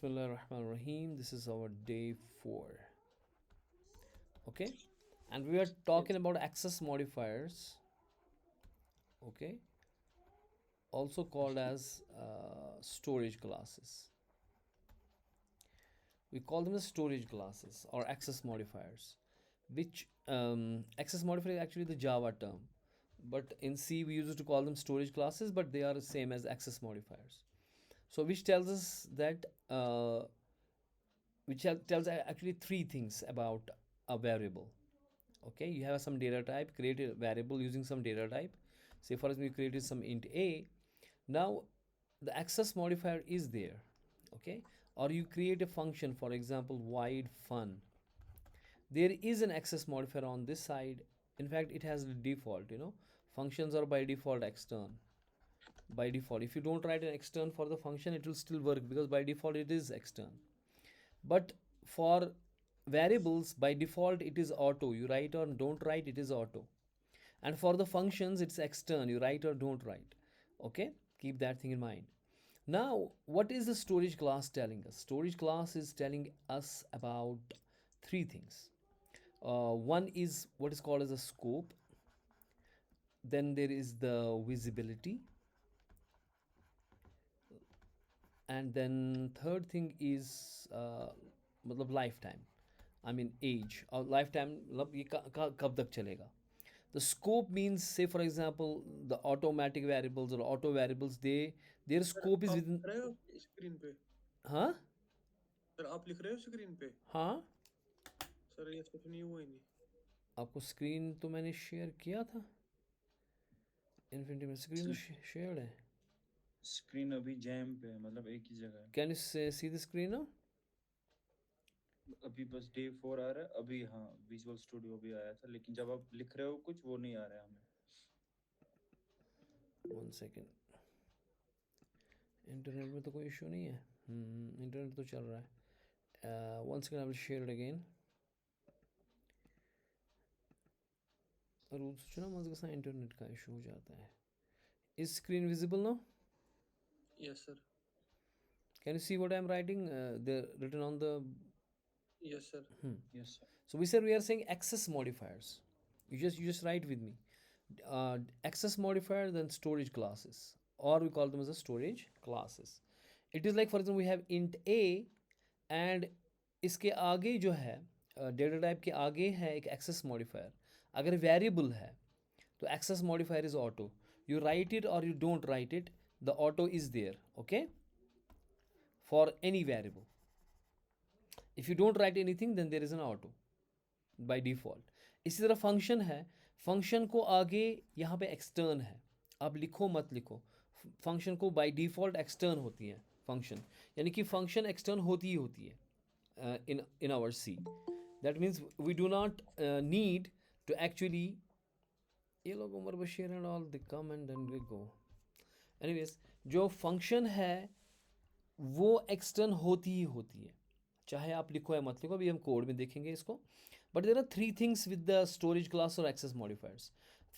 Bismillahirrahmanirrahim. This is our day 4. Okay, and we are Yes. talking about access modifiers. Okay, also called as storage classes. We call them as storage classes or access modifiers. Which access modifier is actually the Java term, but in C we used to call them storage classes, but they are the same as access modifiers. So which tells us that tells actually three things about a variable. Okay, you have some data type, create a variable using some data type. Say for example you created some int a. Now the access modifier is there. Okay, or you create a function, for example void fun. There is an access modifier on this side. In fact it has the default, functions are by default extern. By default, if you don't write an extern for the function, it will still work because by default it is extern. But for variables, by default it is auto. You write or don't write, it is auto. And for the functions it's extern. You write or don't write. Okay, keep that thing in mind. Now what is the storage class telling us? Storage class is telling us about three things. One is what is called as a scope. Then there is the visibility, and then third thing is मतलब lifetime. I mean age or lifetime, मतलब ये कब तक चलेगा. The scope means, say for example, the automatic variables or auto variables, their sir scope is आप within. लिख रहे हो स्क्रीन पे? हाँ. सर आप लिख रहे हो स्क्रीन पे? हाँ, सर ये कुछ नहीं हुआ ही नहीं। आपको स्क्रीन तो मैंने शेयर किया था. इन्फिनिटी में स्क्रीन तो शेयर है. स्क्रीन अभी जैम पे है, मतलब एक ही जगह है। Can you see the screen now? अभी बस डे 4 आ रहा है अभी। हाँ, विजुअल स्टूडियो भी आया था, लेकिन जब आप लिख रहे हो कुछ वो नहीं आ रहा है हमें। One second. इंटरनेट में तो कोई इशू नहीं है. इंटरनेट तो चल रहा है. One second, I will share it again. Rules ना मज इंटरनेट का इशू हो जाता है. Is screen visible now? Yes sir. Can you see what I'm writing? The written on the. Yes sir. Yes sir. So we are saying access modifiers. You just write with me. Access modifier, then storage classes, or we call them as a storage classes. It is like, for example, we have int a, and इसके आगे जो है data type के आगे है एक access modifier. अगर variable है तो access modifier is auto. You write it और you don't write it, the auto is there. Okay, for any variable. If you don't write anything then there is an auto by default. इसी तरह function है. Function को आगे यहाँ पे extern है. आप लिखो मत लिखो, फंक्शन को बाय डिफॉल्ट एक्सटर्न होती है फंक्शन. यानी कि फंक्शन एक्सटर्न होती ही होती है in our C. That means we do not need to actually. ये लोग Umar Bashir and all, they come and then we go. Anyways, जो फंक्शन है वो एक्सटर्न होती ही होती है, चाहे आप लिखो या मत लिखो. अभी हम कोड में देखेंगे इसको. But there are three things with the storage class और access modifiers.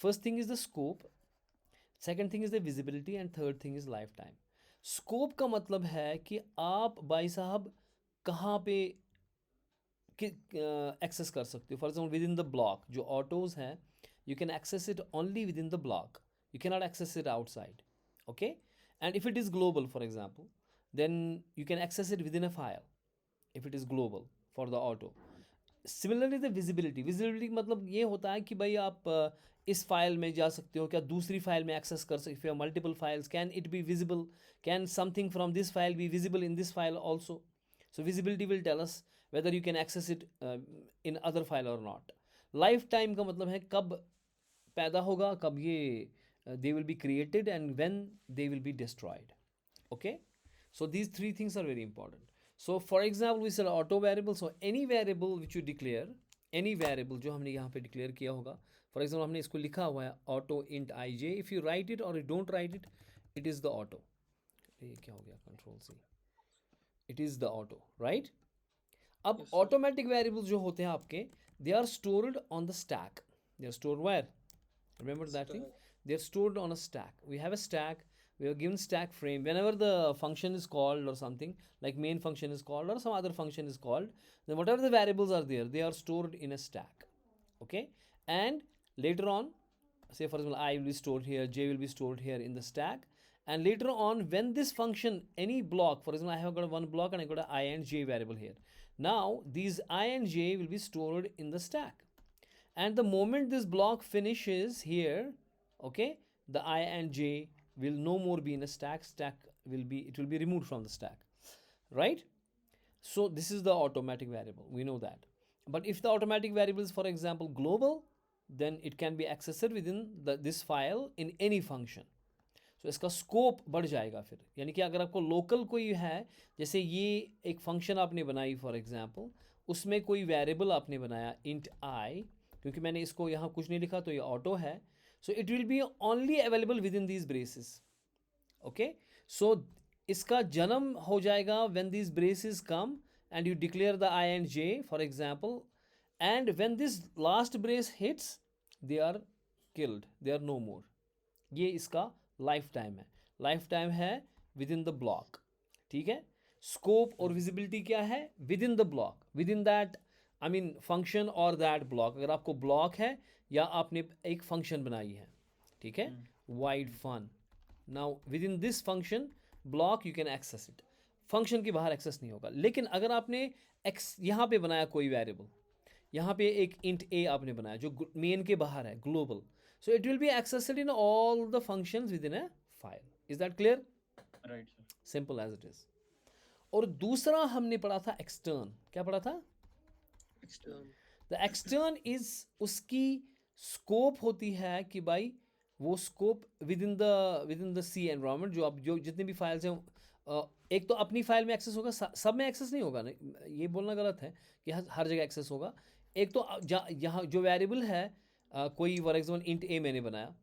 First thing is the scope, second thing is the visibility, and third thing is life time. Scope का मतलब है कि आप भाई साहब कहाँ पे एक्सेस कर सकते हो. For example within the block जो ऑटोज हैं, you can access it only within the block. You can not access it outside. Okay, and if it is global for example, then you can access it within a file if it is global for the auto. Similarly the visibility मतलब ये होता है कि भाई आप इस file में जा सकते हो क्या दूसरी फाइल में एक्सेस कर सकते हो. Multiple files, can it be visible, can something from this file be visible in this file also. So visibility will tell us whether you can access it in other file और not. Life time का मतलब है कब पैदा होगा, कब ये they will be created and when they will be destroyed. Okay, so these three things are very important. So for example we said auto variable. So any variable which you declare, any variable जो हमने यहाँ पे declare किया होगा, for example हमने इसको लिखा हुआ है auto int ij. if you write it or you don't write it, it is the auto. ये क्या हो गया, control C, it is the auto, right? अब यस सर। automatic variables जो होते हैं आपके, they are stored on the stack. They are stored where? Remember that thing? They are stored on a stack. We have a stack. We are given stack frame whenever the function is called or something, like main function is called or some other function is called, then whatever the variables are there, they are stored in a stack. Okay, and later on, say for example, I will be stored here, j will be stored here in the stack, and later on when this function, any block, for example, I have got one block and I got a I and j variable here. Now these I and j will be stored in the stack, and the moment this block finishes here, okay, the I and j will no more be in a stack. It will be removed from the stack, right? So this is the automatic variable, we know that. But if the automatic variable is, for example, global, then it can be accessed within this file in any function. So इसका scope बढ़ जाएगा फिर, यानी कि अगर आपको local कोई है, जैसे ये एक फंक्शन आपने बनाई फॉर एग्जांपल, उसमें कोई वेरिएबल आपने बनाया int I, क्योंकि मैंने इसको यहाँ कुछ नहीं लिखा तो ये ऑटो है, so it will be only available within these braces. Okay, so इसका जन्म हो जाएगा when these braces come and you declare the I and J for example, and when this last brace hits they are killed, they are no more. ये इसका life time है, life time है within the block. ठीक है, scope और visibility क्या है, within the block, with in that I mean function और दैट ब्लॉक. अगर आपको ब्लॉक है या आपने एक फंक्शन बनाई है, ठीक है, void fun, now within this function block you can access it. Function के बाहर एक्सेस नहीं होगा. लेकिन अगर आपने यहाँ पे बनाया कोई वेरिएबल, यहाँ पे एक int a आपने बनाया जो मेन के बाहर है, global, so it will be accessed in all the functions within a file. Is that clear? Right, sir. Simple as it is. और दूसरा हमने पढ़ा था extern. क्या पढ़ा था? Extern. The extern is उसकी scope होती है कि भाई वो scope within the C environment, जो आप जो जितने भी फाइल्स हैं, एक तो अपनी फाइल में एक्सेस होगा, सब में एक्सेस नहीं होगा, ये बोलना गलत है कि हर जगह एक्सेस होगा. एक तो यहाँ जो वेरिएबल है, कोई फॉर एग्जाम्पल इंट ए मैंने बनाया,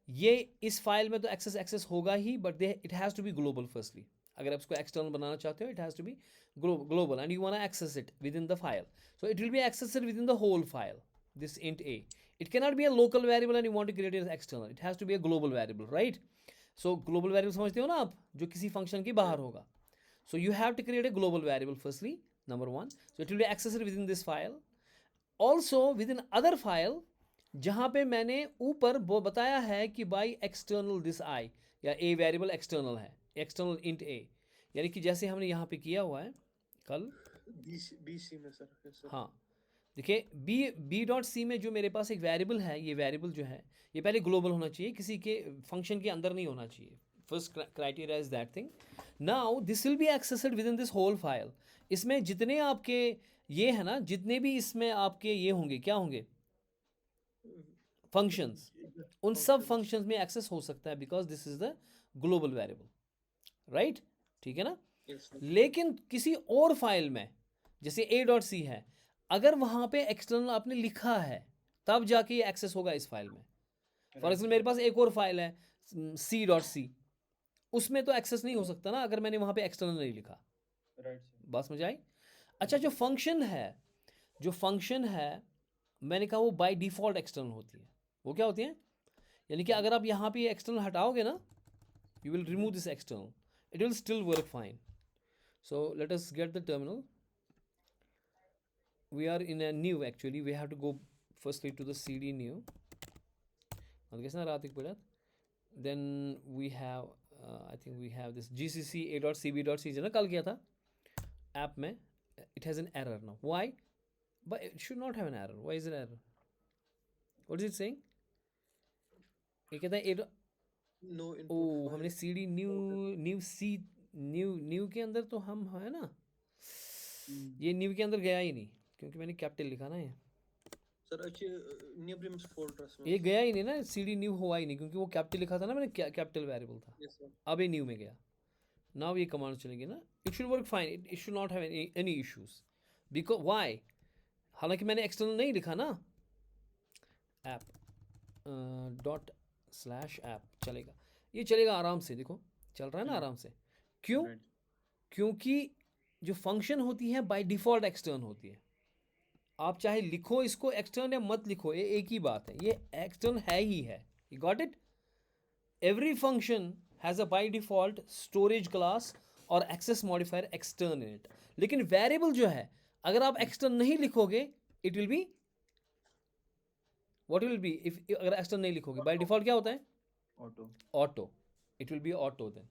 ये इस फाइल में तो एक्सेस होगा ही, but it has to be global firstly. अगर आप इसको एक्सटर्नल बनाना चाहते हो, it has to be global and you want to access it within the file, so it will be accessed within the whole file, this int A. It can not be a local variable and you want to create it external, it has to be a global variable, right? So global variable समझते हो ना आप, जो किसी function के बाहर होगा. So you have to create a global variable firstly, number one. So it will be accessed within this file, also within other file, जहाँ पे मैंने ऊपर वो बताया है कि बाई एक्सटर्नल दिस आई या ए वेरिएबल एक्सटर्नल है, एक्सटर्नल इंट ए, यानी कि जैसे हमने यहाँ पे किया हुआ है कल BC में सर. Yes, sir. हाँ, देखिए बी डॉट सी में जो मेरे पास एक वेरिएबल है, ये वेरिएबल जो है ये पहले ग्लोबल होना चाहिए, किसी के फंक्शन के अंदर नहीं होना चाहिए. First criteria is that thing. Now this will be accessed within this whole file. इसमें जितने आपके ये है ना, जितने भी इसमें आपके ये होंगे, क्या होंगे, फंक्शंस, उन सब फंक्शंस में एक्सेस हो सकता है, because this is the global variable, right? ठीक है ना? Yes, sir. लेकिन किसी और फाइल में, जैसे a डॉट सी है, अगर वहाँ पे एक्सटर्नल आपने लिखा है, तब जाके ये एक्सेस होगा इस फाइल में. फॉर एग्जाम्पल मेरे पास एक और फाइल है c डॉट सी, उसमें तो एक्सेस नहीं हो सकता ना अगर मैंने वहाँ पे एक्सटर्नल नहीं लिखा. Right, sir. बात समझ आई? अच्छा, जो फंक्शन है मैंने कहा वो बाय डिफ़ॉल्ट एक्सटर्नल होती है. वो क्या होती है? यानी कि अगर आप यहाँ पे एक्सटर्नल हटाओगे ना, you will remove this external, it will still work fine. So let us get the terminal. We are in a new, actually we have to go firstly to the cd new. Then we have I think we have this gcc a.cb.c जो ना कल किया था app में. It has an error now. Why? But it should not have an error. Why is it error? What is it saying? ये कहता है No input. ओ, file. हमने cd न्यू के अंदर तो हम है ना, ये न्यू के अंदर गया ही नहीं क्योंकि मैंने कैपिटल लिखा ना. ये सर अच्छे नेबरिम्स फोल्डर्स में. ये गया ही नहीं ना, cd न्यू हुआ ही नहीं क्योंकि वो कैपिटल लिखा था ना, मैंने कैपिटल वेरिएबल था. Yes, sir. अब ये न्यू में गया. नाउ ये कमांड चलेंगे ना, it should work fine, it should not have any issues. Because why, हालांकि मैंने एक्सटर्नल नहीं लिखा ना, ऐप डॉट स्लैश ऐप चलेगा, ये चलेगा आराम से. देखो चल रहा है ना आराम से. क्यों? Right. क्योंकि जो फंक्शन होती है बाय डिफ़ॉल्ट एक्सटर्न होती है. आप चाहे लिखो इसको एक्सटर्न या मत लिखो, ये एक ही बात है, ये एक्सटर्न है ही है. You got it? Every function has a by default storage class और access modifier extern in it. लेकिन वेरिएबल जो है अगर आप एक्सटर्न नहीं लिखोगे it will be what will be if अगर एक्सटर्न नहीं लिखोगे बाय डिफ़ॉल्ट क्या होता है auto. auto. It will be auto then.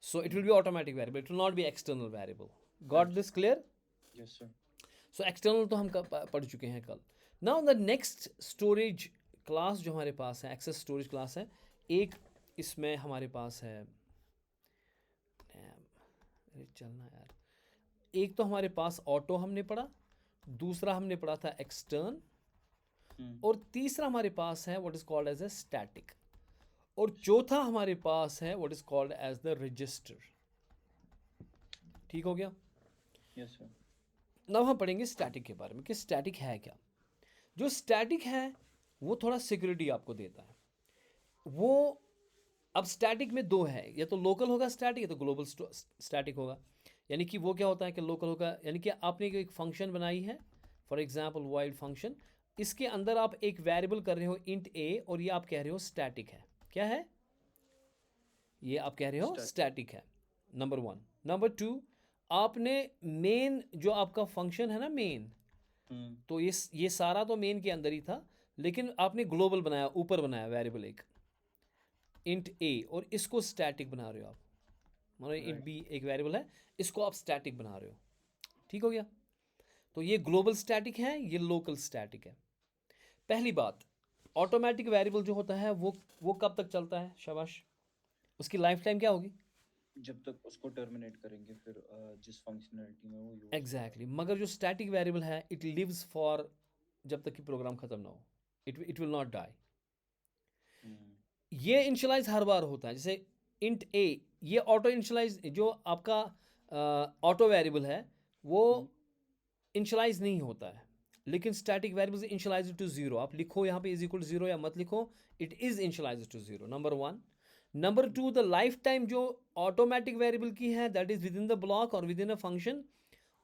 So it will be automatic variable. It will not be external variable. Got this clear? Yes sir. So external तो हम पढ़ चुके हैं कल. Now the next storage class जो हमारे पास है access storage class है. एक इसमें हमारे पास है अरे चलना यार. एक तो हमारे पास ऑटो हमने पढ़ा, दूसरा हमने पढ़ा था एक्सटर्न, और तीसरा हमारे पास है what is called as a static, और चौथा हमारे पास है what is called as the register. ठीक हो गया. Yes sir. now हम पढ़ेंगे स्टैटिक के बारे में कि स्टैटिक है क्या. जो स्टैटिक है वो थोड़ा सिक्योरिटी आपको देता है. वो अब स्टैटिक में दो है, या तो लोकल होगा स्टैटिक या तो ग्लोबल स्टैटिक होगा. यानी कि वो क्या होता है कि लोकल होगा यानी कि आपने एक फंक्शन बनाई है, फॉर एग्जांपल वाइड फंक्शन, इसके अंदर आप एक वेरिएबल कर रहे हो इंट ए और ये आप कह रहे हो स्टैटिक है. क्या है ये आप कह रहे हो स्टैटिक है. Number one. नंबर टू, आपने मेन जो आपका फंक्शन है ना मेन, तो ये सारा तो मेन के अंदर ही था, लेकिन आपने ग्लोबल बनाया, ऊपर बनाया वेरिएबल एक इंट ए, और इसको स्टैटिक बना रहे हो आप. मानो इंट बी एक वेरिएबल है, इसको आप स्टैटिक बना रहे हो. ठीक हो गया. तो ये ग्लोबल स्टैटिक है, ये लोकल स्टैटिक है. पहली बात, ऑटोमेटिक वेरिएबल जो होता है वो कब तक चलता है शाबाश, उसकी लाइफ टाइम क्या होगी. जब तक उसको टर्मिनेट करेंगे फिर जिस फंक्शनैलिटी में वो यूज. एग्जैक्टली. मगर जो स्टैटिक वेरिएबल है इट लिव्स फॉर जब तक कि प्रोग्राम खत्म ना हो. It will not die. ये इनिशियलाइज हर बार होता है. जैसे इंट ए, ये ऑटो इनिशियलाइज जो आपका ऑटो वेरिएबल है वो इनिशियलाइज नहीं होता है, लेकिन static variable initialize to zero. आप लिखो यहाँ पे इज इक्वल टू जीरो या मत लिखो, it is initialize to zero. Number one. Number two, the life time जो ऑटोमेटिक वेरिएबल की है that is within the block और within a function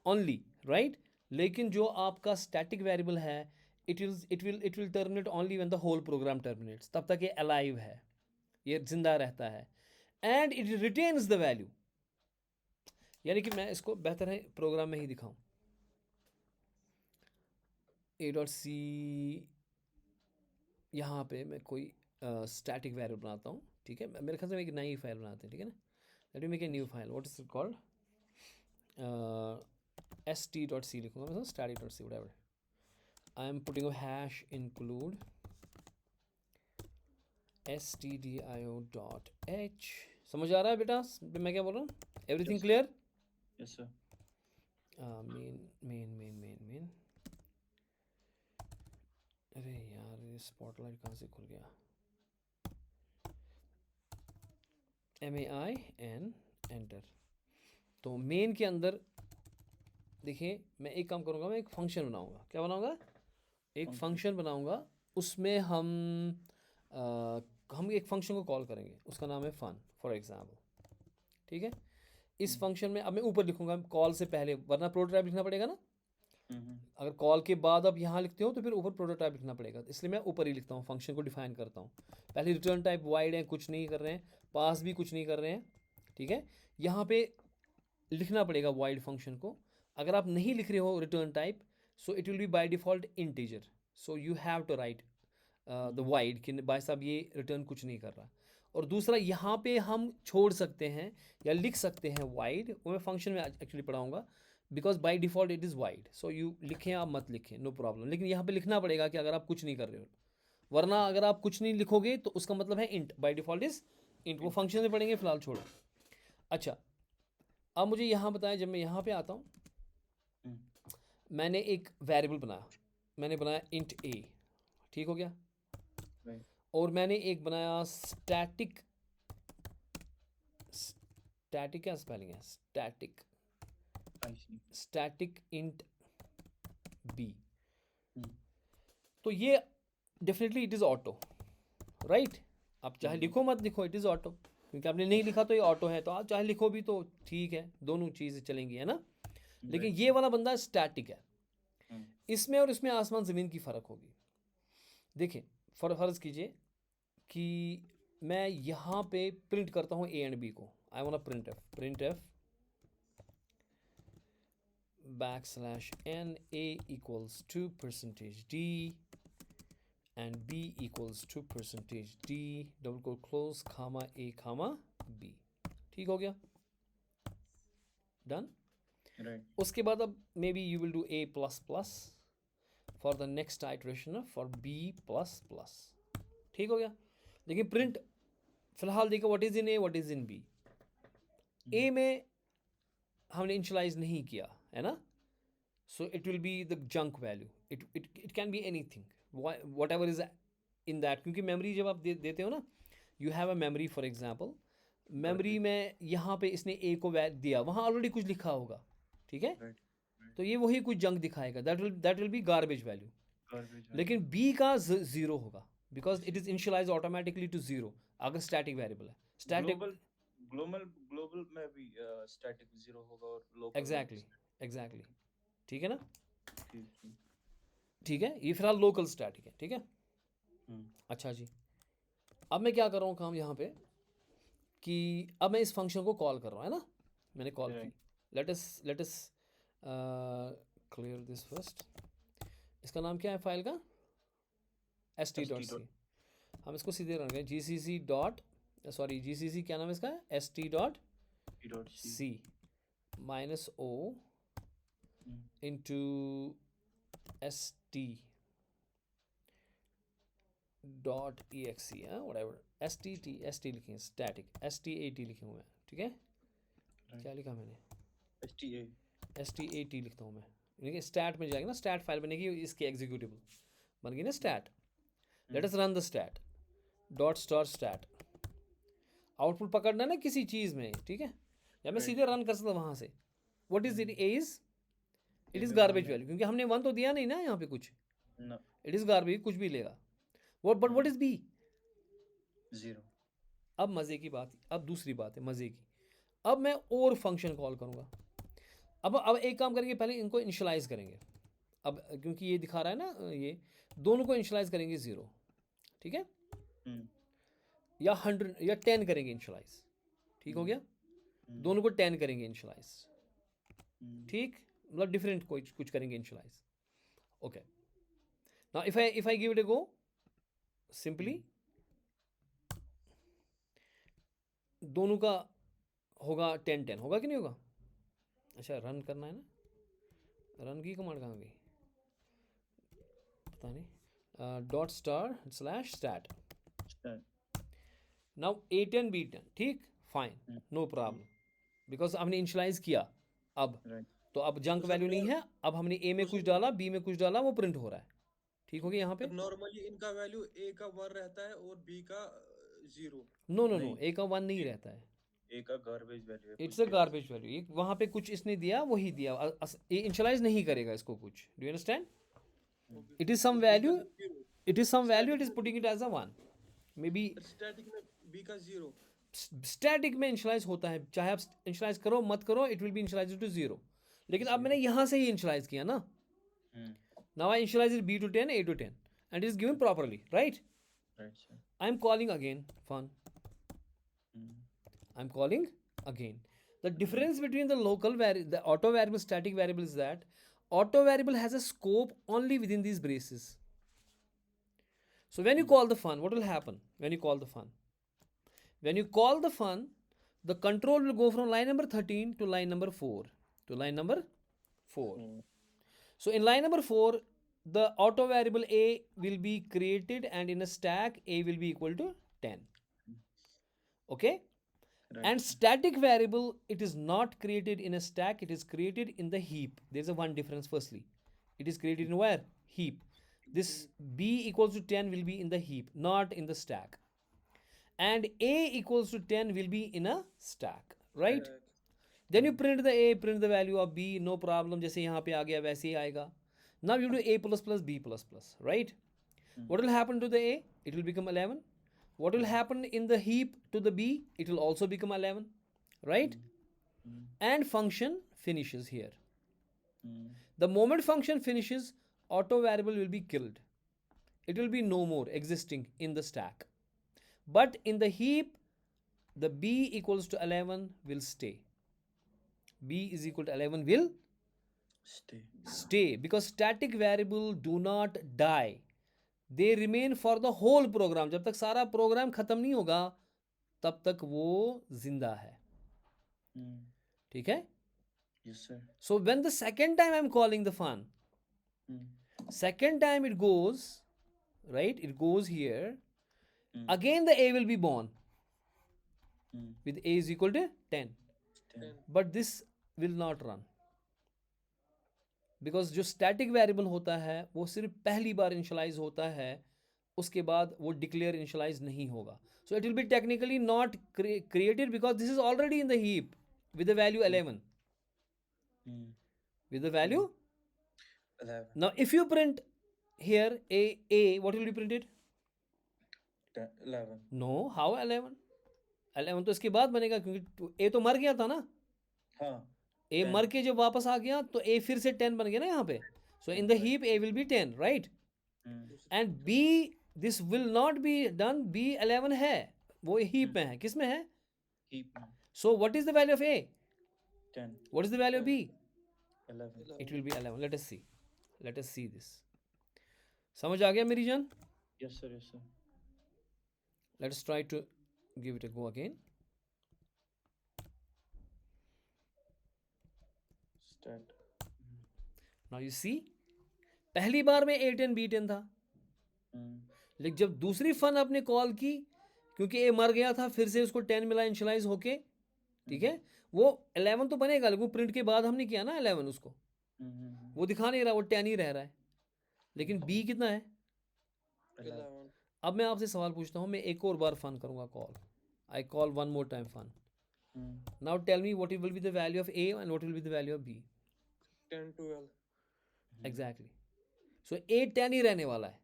only, right. लेकिन जो आपका स्टैटिक वेरिएबल है it will terminate only when the whole program terminates. तब तक ये अलाइव है, ये जिंदा रहता है, and it retains the value. यानी कि मैं इसको बेहतर है प्रोग्राम में ही दिखाऊं. a.c यहाँ पे मैं कोई स्टैटिक वेरिएबल बनाता हूँ. ठीक है, मेरे ख्याल से एक नई फाइल बनाते हैं. ठीक है ना. Let me make a new file. What is it called, st.c लिखूंगा मैं, static.c whatever. I am putting a hash include stdio.h. समझ आ रहा है बेटा मैं क्या बोल रहा हूँ. Everything clear. Yes sir. Main. अरे यार ये स्पॉटलाइट कहाँ से खुल गया. main enter. तो मेन के अंदर देखिए मैं एक काम करूँगा, मैं एक फंक्शन बनाऊँगा. क्या बनाऊँगा, एक फंक्शन बनाऊँगा. उसमें हम एक फंक्शन को कॉल करेंगे, उसका नाम है फन फॉर एग्जाम्पल. ठीक है. इस फंक्शन में अब मैं ऊपर लिखूँगा कॉल से पहले, वरना प्रोटोटाइप लिखना पड़ेगा ना. अगर कॉल के बाद आप यहाँ लिखते हो तो फिर ऊपर प्रोटोटाइप लिखना पड़ेगा, इसलिए मैं ऊपर ही लिखता हूँ. फंक्शन को डिफाइन करता हूँ. पहले रिटर्न टाइप वाइड है, कुछ नहीं कर रहे हैं, पास भी कुछ नहीं कर रहे हैं. ठीक है. यहाँ पे लिखना पड़ेगा वाइड फंक्शन को. अगर आप नहीं लिख रहे हो return type, so it will be by default integer. So you have to write the void कि भाई साहब ये रिटर्न कुछ नहीं कर रहा. और दूसरा यहाँ पे हम छोड़ सकते हैं या लिख सकते हैं वाइड, वो मैं फंक्शन में एक्चुअली पढ़ाऊँगा, because by default it is wide. So you लिखें आप मत लिखें, नो प्रॉब्लम. लेकिन यहाँ पे लिखना पड़ेगा कि अगर आप कुछ नहीं कर रहे हो, वरना अगर आप कुछ नहीं लिखोगे तो उसका मतलब है int. By default is int. वो फंक्शन में पढ़ेंगे, फिलहाल छोड़ो. अच्छा, अब मुझे यहाँ बताया, जब मैं यहाँ पे आता हूँ मैंने एक वेरिएबल बनाया, मैंने बनाया इंट ए. ठीक हो गया. और मैंने एक बनाया स्टैटिक क्या स्पेलिंग है, स्टैटिक इंट बी. तो ये definitely it is auto, right. आप चाहे लिखो मत लिखो, इट इज़ ऑटो, क्योंकि आपने नहीं लिखा तो ये ऑटो है. तो आप चाहे लिखो भी तो ठीक है, दोनों चीज़ें चलेंगी, है ना. लेकिन ये वाला बंदा स्टैटिक है. इसमें और इसमें आसमान ज़मीन की फ़र्क होगी. देखिए फर्ज कीजिए कि मैं यहाँ पे प्रिंट करता हूँ ए एंड बी को. I want print F \n a equals to percentage d and b equals to percentage d double quote close comma a comma b. ठीक हो गया? Done. Right. उसके बाद अब maybe you will do a plus plus for the next iteration for b plus plus. ठीक हो गया? लेकिन प्रिंट फिलहाल देखो what is in A what is in B. A में हमने इनिशियलाइज नहीं किया है ना, so it will be the junk value. It can be anything whatever is in that, क्योंकि मेमोरी जब आप देते हो ना, you have a memory for example, memory में यहाँ पे इसने ए को दिया, वहाँ ऑलरेडी कुछ लिखा होगा. ठीक है, Right. तो ये वही कुछ जंक दिखाएगा, that will be garbage value. Garbage. लेकिन बी का जीरो होगा because it is initialize automatically to zero अगर स्टैटिक वेरिएबल है. स्टैटिक ग्लोबल में भी स्टैटिक 0 होगा और लोकल एग्जैक्टली ठीक है ना. ठीक. ठीक है, ये फिलहाल लोकल स्टैटिक है. ठीक है, हम्म. अच्छा जी. अब मैं क्या कर रहा हूँ काम यहाँ पे कि अब मैं इस फंक्शन को कॉल कर रहा हूँ, है ना, मैंने कॉल की. Let us clear this first. इसका नाम क्या है फाइल का? st.c. हम इसको सीधे रन करें gcc डॉट सॉरी gcc क्या नाम है इसका? st.c minus o into st dot exe. whatever st लिखेंगे, स्टैटिक stat लिखे हुए हैं. ठीक है, क्या लिखा मैंने? stat लिखता हूँ मैं. यानी कि स्टैट में जाएगा ना, स्टैट फाइल बनेगी, इसके एग्जीक्यूटिबल बन गई ना stat. Let us run the stat dot star stat. Output पकड़ना है ना किसी चीज़ में. ठीक है, या मैं सीधे रन कर सकता हूँ वहाँ से. What is it? It is garbage value, क्योंकि हमने 1 तो दिया नहीं ना यहाँ पे कुछ. इट इज़ गार्बेज, कुछ भी लेगा. What is b? 0. अब मज़े की बात, अब दूसरी बात है मज़े की. अब मैं और फंक्शन कॉल करूँगा. अब एक काम करेंगे, पहले इनको इनिशियलाइज करेंगे. अब क्योंकि ये दिखा रहा है ना, ये दोनों को इनिशियलाइज करेंगे 0. ठीक है, या 100 या 10 करेंगे इनिशियलाइज. ठीक हो गया, दोनों को 10 करेंगे इनिशियलाइज. ठीक, मतलब डिफरेंट कुछ करेंगे initialize. Okay, now if I give it a go simply, दोनों का होगा 10 होगा कि नहीं होगा? अच्छा, रन करना है ना, रन की कमांड कहाँ गई पता नहीं. Dot star slash stat. Now A10 B10. ठीक, फाइन, नो प्रॉब्लम, बिकॉज हमने इनिशियलाइज किया. अब तो अब जंक वैल्यू नहीं है. अब हमने ए में कुछ डाला, बी में कुछ डाला, वो प्रिंट हो रहा है. ठीक हो गया यहाँ पे. नॉर्मली इनका वैल्यू ए का 1 रहता है और बी का 0. नो, ए का 1 नहीं रहता है. ए का गार्बेज वैल्यू है. It's a garbage value. वहाँ पे कुछ इसने दिया, वही दिया. ये इनिशियलाइज नहीं करेगा इसको कुछ. Do you understand? It is some value, it is putting it as a 1. May be static में बी का 0. स्टैटिक में इनिशियलाइज होता है, चाहे आप इनिशियलाइज करो मत करो, it will be initialize to 0. लेकिन अब मैंने यहाँ से ही इनिशियलाइज किया ना. Now I initialize B to 10, A to 10, and it is given properly, right? I am calling again fun. I am calling again. The difference between the the auto variable, static variable is that auto variable has a scope only within these braces. So when you call the fun, what will happen when you call the fun? When you call the fun, the control will go from line number 13 to line number 4. So in line number 4, the auto variable A will be created, and in a stack A will be equal to 10. Okay? Right. And static variable, it is not created in a stack, it is created in the heap. There's a one difference firstly. It is created in where? Heap. This B equals to 10 will be in the heap, not in the stack. And A equals to 10 will be in a stack, right? Then you print the A, print the value of B, no problem. जैसे यहाँ पे आ गया वैसे ही आएगा. Now you do A plus plus B plus plus, right? What will happen to the A? It will become 11. What will happen in the heap to the B? It will also become 11, right? And function finishes here. The moment function finishes, auto variable will be killed. It will be no more existing in the stack. but in the heap the b equals to 11 will stay. B is equal to 11 will stay because static variable do not die, they remain for the whole program. जब तक सारा programme खत्म नहीं होगा तब तक वो जिंदा है. ठीक है. Yes, sir. So when the second time I'm calling the fun, second time it goes, right, it goes here, again the a will be born with a is equal to 10, but this will not run because जो static variable होता है वो सिर्फ पहली बार initialize होता है, उसके बाद वो declare initialize नहीं होगा. So it will be technically not created because this is already in the heap with the value 11. With the value 11. now if you print here a what will be printed? 11. No, how 11? 11 तो इसके बाद बनेगा क्योंकि a तो मर गया था ना. हाँ. a 10. मर के जब वापस आ गया तो a फिर से 10 बन गया ना यहाँ पे. So in the heap a will be 10, right? And b this will not be done. b 11 है, वो heap में है. किस में है? Heap में. So what is the value of a? 10. What is the value of b? 11. It will be 11. Let us see. Let us see this. समझ आ गया मेरी जान? Yes, sir. Yes, sir. Let us try to give it a go again. Start. Now you see, पहली बार में A10 B10 था, लेकिन जब दूसरी फन आपने कॉल की, क्योंकि A मर गया था, फिर से उसको 10 मिला इनिशियलाइज होके, ठीक है, वो 11 तो बनेगा, लेकिन प्रिंट के बाद हमने किया ना 11 उसको, वो दिखा नहीं रहा, वो 10 ही रह रहा है. लेकिन B कितना है? 11. अब मैं आपसे सवाल पूछता हूँ, मैं एक और बार फन करूंगा call. I call one more time fun. Now tell me what will be the value of A and what will be the value of B. 10 12. Exactly. So A 10 ही रहने वाला है.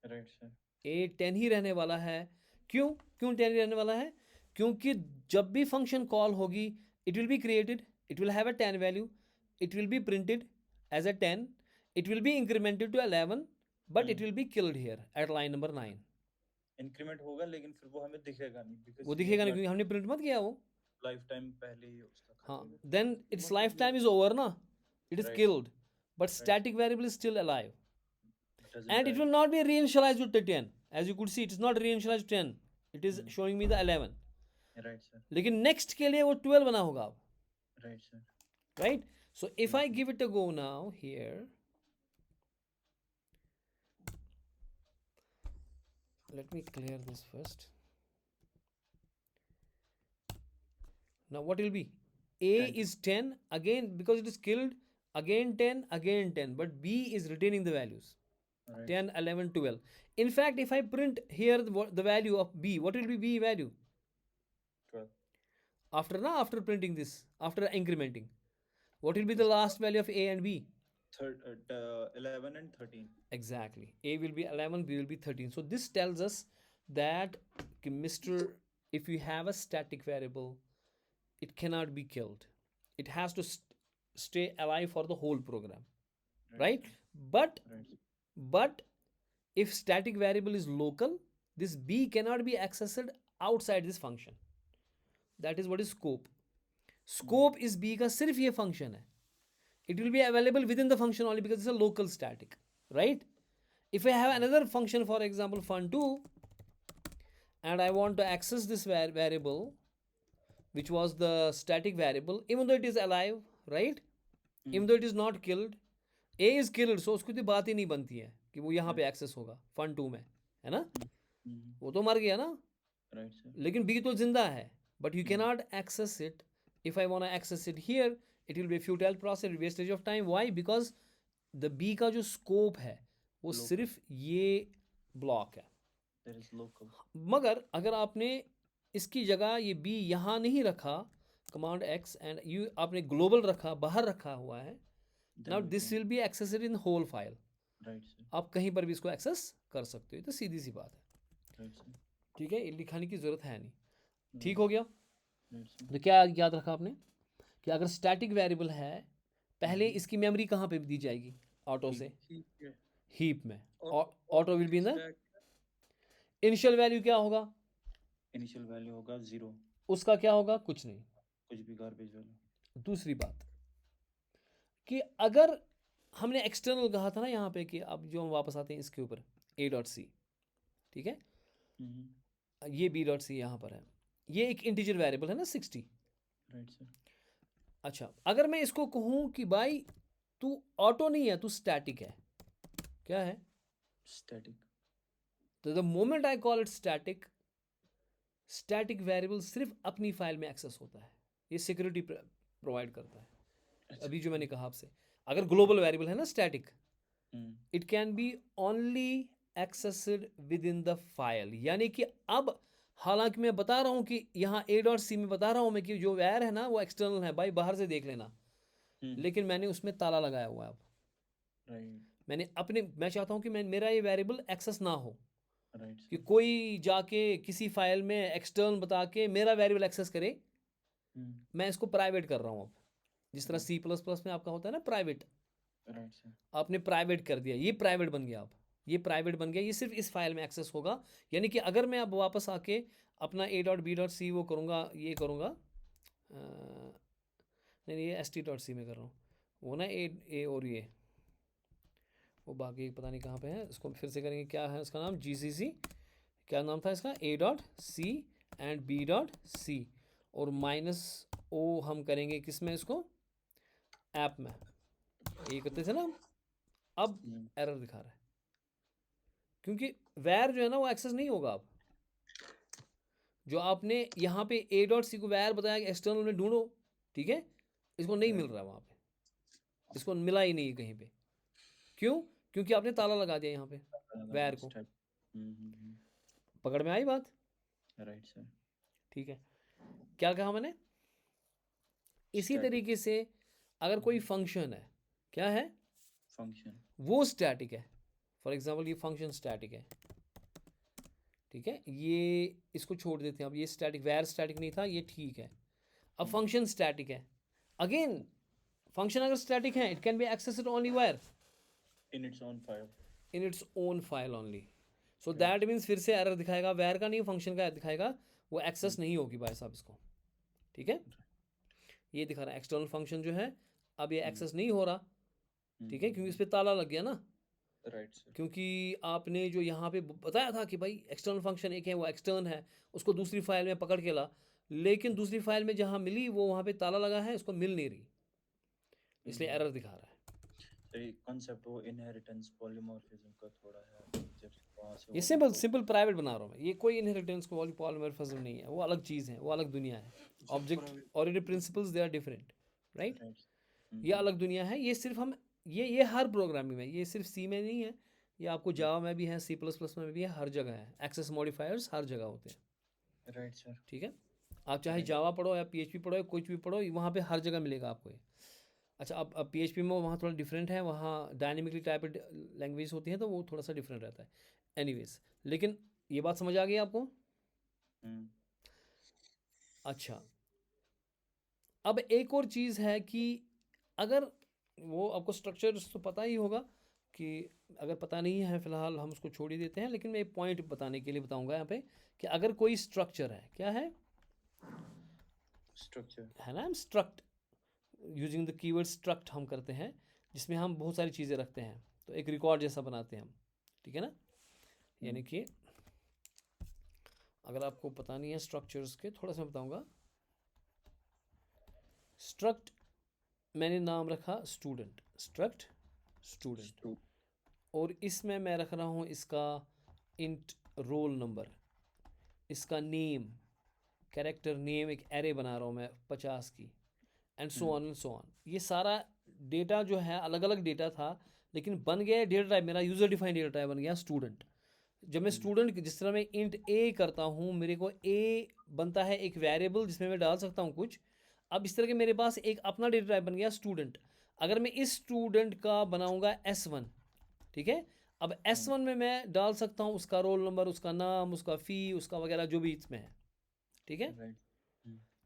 Right, sir. A 10 ही रहने वाला है. क्यों 10 ही रहने वाला है? क्योंकि जब भी फंक्शन कॉल होगी, it will be created, it will have a 10 value, it will be printed as a 10, it will be incremented to 11, but it will be killed here at line number 9. Increment होगा लेकिन फिर वो हमें दिखेगा नहीं because वो दिखेगा नहीं क्योंकि हमने प्रिंट मत किया वो. लाइफ टाइम पहले ही उसका हाँ, then its lifetime is over ना, it is Right. killed, but static variable is still alive, doesn't and it die. will not be reinitialized to 10. As you could see, it is not reinitialized to 10, it is showing me the 11. Right, sir. लेकिन next के लिए वो 12 बना होगा अब, Right, sir. right? So if I give it a go now here, let me clear this first. Now what will be? A 10. is 10 again because it is killed, again 10, again 10, but B is retaining the values. Right. 10, 11, 12. In fact, if I print here the value of B, what will be B value? 12. After printing this, after incrementing, what will be the last value of A and B? 11 and 13. Exactly. A will be 11, B will be 13. So this tells us that if you have a static variable, it cannot be killed. It has to stay alive for the whole program, right? But Right. But if static variable is local, this B cannot be accessed outside this function. That is what is scope. Scope is B का सिर्फ ये function है. It will be available within the function only because it's a local static, right? If I have another function, for example fun2, and I want to access this variable, which was the static variable, even though it is alive, right? Even though it is not killed, A is killed, so उसको तो बात ही नहीं बनती है कि वो यहाँ पे एक्सेस होगा fun2 में, है ना? वो तो मर गया ना? Right, sir. लेकिन B तो जिंदा है, but you cannot access it. If I want to access it here, it will be a futile process, wastage of time. Why? Because the B का जो scope है, वो Local. सिर्फ ये ब्लॉक है. There is local. मगर अगर आपने इसकी जगह ये B यहाँ नहीं रखा, command X, and आपने global रखा, बाहर रखा हुआ है, Then now we this can- will be accessed in whole file. Right, sir. आप कहीं पर भी इसको एक्सेस कर सकते हो. तो सीधी सी बात है. Right, sir. ठीक है, लिखाने की जरूरत है नहीं. ठीक हो गया? Right, sir. तो क्या याद रखा आपने कि अगर स्टैटिक वेरिएबल है, पहले इसकी मेमोरी कहाँ पे दी जाएगी? ऑटो से ठीक है. हीप में. और- auto will be in the Stack initial value क्या होगा? इनिशियल वैल्यू होगा 0, उसका क्या होगा? कुछ नहीं। कुछ भी गार्बेज वैल्यू। दूसरी बात कि अगर हमने एक्सटर्नल कहा था ना यहाँ पे, कि अब जो हम वापस आते हैं इसके ऊपर ए डॉट सी, ठीक है, ये बी डॉट सी यहाँ पर है, ये एक इंटीजर वेरिएबल है ना 60। Right sir. अच्छा, अगर मैं इसको कहूँ कि भाई तू ऑटो नहीं है, तू स्टैटिक है, क्या है? स्टैटिक। तो the moment I call it static, static variable सिर्फ अपनी फाइल में एक्सेस होता है, ये सिक्योरिटी प्रोवाइड करता है। अभी जो मैंने कहा आपसे, अगर ग्लोबल वेरिएबल है ना static, it can B only accessed within the file, यानी कि अब हालांकि मैं बता रहा हूं कि यहाँ ए डॉट सी में बता रहा हूं मैं कि जो वैर है ना वो एक्सटर्नल है, भाई बाहर से देख लेना, लेकिन मैंने उसमें ताला लगाया हुआ है। अब राइट। मैंने अपने, मैं चाहता हूं कि मेरा ये वेरिएबल एक्सेस ना हो, राइट कि कोई जाके किसी फाइल में एक्सटर्नल बता के मेरा वेरिएबल एक्सेस करे। मैं इसको प्राइवेट कर रहा हूँ अब, जिस तरह सी प्लस प्लस में आपका होता है ना प्राइवेट, राइट सर। आपने प्राइवेट कर दिया, ये प्राइवेट बन गया। अब ये प्राइवेट बन गया, ये सिर्फ इस फाइल में एक्सेस होगा। यानी कि अगर मैं अब वापस आके अपना a dot b dot c वो करूँगा, ये करूँगा, नहीं ये एस टी डॉट सी में कर रहा हूँ, वो ना ए और ये वो बाकी पता नहीं कहाँ पे है, इसको फिर से करेंगे। क्या है इसका नाम? जी सी सी, क्या नाम था इसका? A dot c and b dot c, और माइनस ओ हम करेंगे किस में? इसको ऐप में, ये करते थे ना हम। अब एरर दिखा रहा है क्योंकि वैर जो है ना वो एक्सेस नहीं होगा। अब जो आपने यहाँ पे ए डॉट सी को वैर बताया कि एक्सटर्नल में ढूंढो, ठीक है, इसको नहीं मिल रहा वहाँ पे, इसको मिला ही नहीं कहीं पे। क्यों? क्योंकि आपने ताला लगा दिया यहाँ पे वैर को। पकड़ में आई बात? Right sir. ठीक है, क्या कहा मैंने? इसी Static. तरीके से अगर कोई फंक्शन है, क्या है? फंक्शन। वो स्टैटिक है। फॉर एग्जांपल ये फंक्शन स्टैटिक है, ठीक है, ये इसको छोड़ देते हैं। अब ये स्टैटिक, वैर स्टैटिक नहीं था, ये ठीक है। अब फंक्शन स्टैटिक है। अगेन फंक्शन अगर स्टैटिक है, it can be accessed only where in its own file. In its own file only. So that means फिर से एरर दिखाएगा, वैर का नहीं, फंक्शन का दिखाएगा, वो एक्सेस नहीं होगी भाई साहब इसको, ठीक है। ये दिखा रहा है एक्सटर्नल फंक्शन जो है, अब ये एक्सेस नहीं हो रहा, ठीक है, क्योंकि इस पर ताला लग गया ना। Right sir. क्योंकि आपने जो यहाँ पे बताया था कि भाई एक्सटर्नल फंक्शन एक है, वो एक्सटर्न है, उसको दूसरी फाइल में पकड़ के ला, लेकिन दूसरी फाइल में जहाँ मिली वो वहाँ पे ताला लगा है, उसको मिल नहीं रही, इसलिए एरर दिखा रहा है। तो ये कॉन्सेप्ट वो इनहेरिटेंस पॉलीमॉर्फिज्म का थोड़ा है, जब वहाँ से ये सिंपल सिंपल प्राइवेट बना रहा हूँ मैं, ये कोई इनहेरिटेंस को पॉलीमॉर्फिज्म नहीं है, वो अलग चीज़ है, वो अलग दुनिया है। Object original principles they are different, right. ये अलग दुनिया है। ये सिर्फ हम ये हर प्रोग्रामिंग में, ये सिर्फ सी में नहीं है, ये आपको जावा में भी है, सी प्लस प्लस में भी है, हर जगह है। एक्सेस मॉडिफायर्स हर जगह होते हैं। Right sir. ठीक है, आप चाहे जावा पढ़ो या पीएचपी पढ़ो या कुछ भी पढ़ो, वहाँ पे हर जगह मिलेगा आपको ये। अच्छा, अब पीएचपी में वहाँ थोड़ा डिफरेंट है, वहाँ डायनेमिकली टाइप्ड लैंग्वेज होती है, तो वो थोड़ा सा डिफरेंट रहता है। एनीवेज, लेकिन ये बात समझ आ गई आपको? अच्छा, अब एक और चीज़ है कि अगर वो आपको स्ट्रक्चर तो पता ही होगा, कि अगर पता नहीं है फिलहाल हम उसको छोड़ ही देते हैं, लेकिन मैं एक पॉइंट बताने के लिए बताऊंगा यहाँ पे कि अगर कोई स्ट्रक्चर है, क्या है? स्ट्रक्चर है ना, हम struct using the keyword struct हम करते हैं, जिसमें हम बहुत सारी चीज़ें रखते हैं, तो एक रिकॉर्ड जैसा बनाते हैं हम, ठीक है ना। यानी कि अगर आपको पता नहीं है स्ट्रक्चर्स के, थोड़ा सा बताऊंगा। स्ट्रक्ट मैंने नाम रखा स्टूडेंट, स्ट्रक्ट स्टूडेंट, और इसमें मैं रख रहा हूँ इसका इंट रोल नंबर, इसका नेम, कैरेक्टर नेम, एक एरे बना रहा हूँ मैं 50 की, and so on and so on. ये सारा डेटा जो है अलग अलग डेटा था, लेकिन बन गया डेटा टाइप, मेरा यूज़र डिफाइंड डेटा टाइप बन गया स्टूडेंट। जब मैं स्टूडेंट, जिस तरह मैं इंट ए करता हूँ, मेरे को ए बनता है एक वेरिएबल जिसमें मैं डाल सकता हूँ कुछ। अब इस तरह के मेरे पास एक अपना डेटा टाइप बन गया स्टूडेंट। अगर मैं इस स्टूडेंट का बनाऊंगा S1, ठीक है, अब S1 में मैं डाल सकता हूँ उसका रोल नंबर, उसका नाम, उसका फ़ी, उसका वगैरह जो भी इसमें है, ठीक है।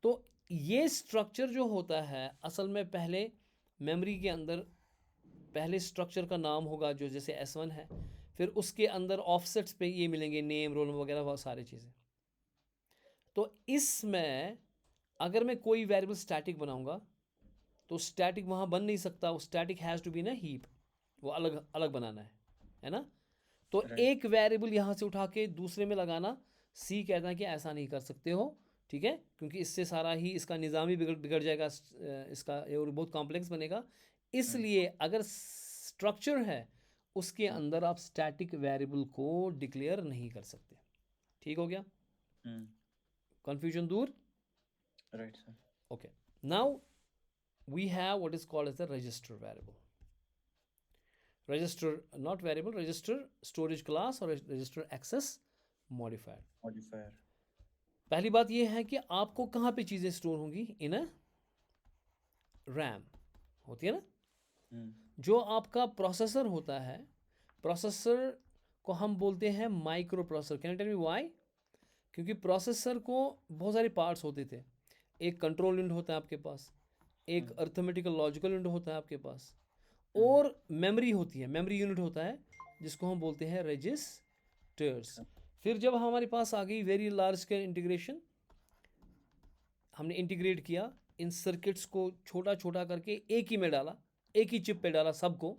तो ये स्ट्रक्चर जो होता है, असल में पहले मेमोरी के अंदर पहले स्ट्रक्चर का नाम होगा जो जैसे S1 है, फिर उसके अंदर ऑफसेट्स पे ये मिलेंगे, नेम, रोल वगैरह, बहुत सारी चीज़ें। तो इसमें अगर मैं कोई वेरिएबल स्टैटिक बनाऊंगा तो स्टैटिक वहाँ बन नहीं सकता, वो static has to be in a heap, वो अलग अलग बनाना है ना। तो Right. एक वेरिएबल यहाँ से उठा के दूसरे में लगाना, सी कहता है कि ऐसा नहीं कर सकते हो, ठीक है, क्योंकि इससे सारा ही इसका निज़ाम ही बिगड़ जाएगा, इसका और बहुत कॉम्प्लेक्स बनेगा। इसलिए अगर स्ट्रक्चर है उसके अंदर आप स्टैटिक वेरिएबल को डिक्लेयर नहीं कर सकते। ठीक हो गया, कंफ्यूजन दूर। Right, sir. Okay, now we have what is called as the register variable. Register, not variable, register storage class और register access modifier. Modifier. पहली बात ये है कि आपको कहाँ पे चीज़ें स्टोर होंगी, इन अ रैम होती है ना। जो आपका प्रोसेसर होता है, प्रोसेसर को हम बोलते हैं micro processor. Can you tell me why? क्योंकि प्रोसेसर को बहुत सारे पार्ट्स होते थे। एक कंट्रोल यूनिट होता है आपके पास, एक अर्थमेटिकल लॉजिकल यूनिट होता है आपके पास, और मेमोरी होती है, मेमोरी यूनिट होता है जिसको हम बोलते हैं रजिस्टर्स। फिर जब हमारे पास आ गई वेरी लार्ज स्केल इंटीग्रेशन, हमने इंटीग्रेट किया इन सर्किट्स को, छोटा छोटा करके एक ही में डाला, एक ही चिप पे डाला सबको,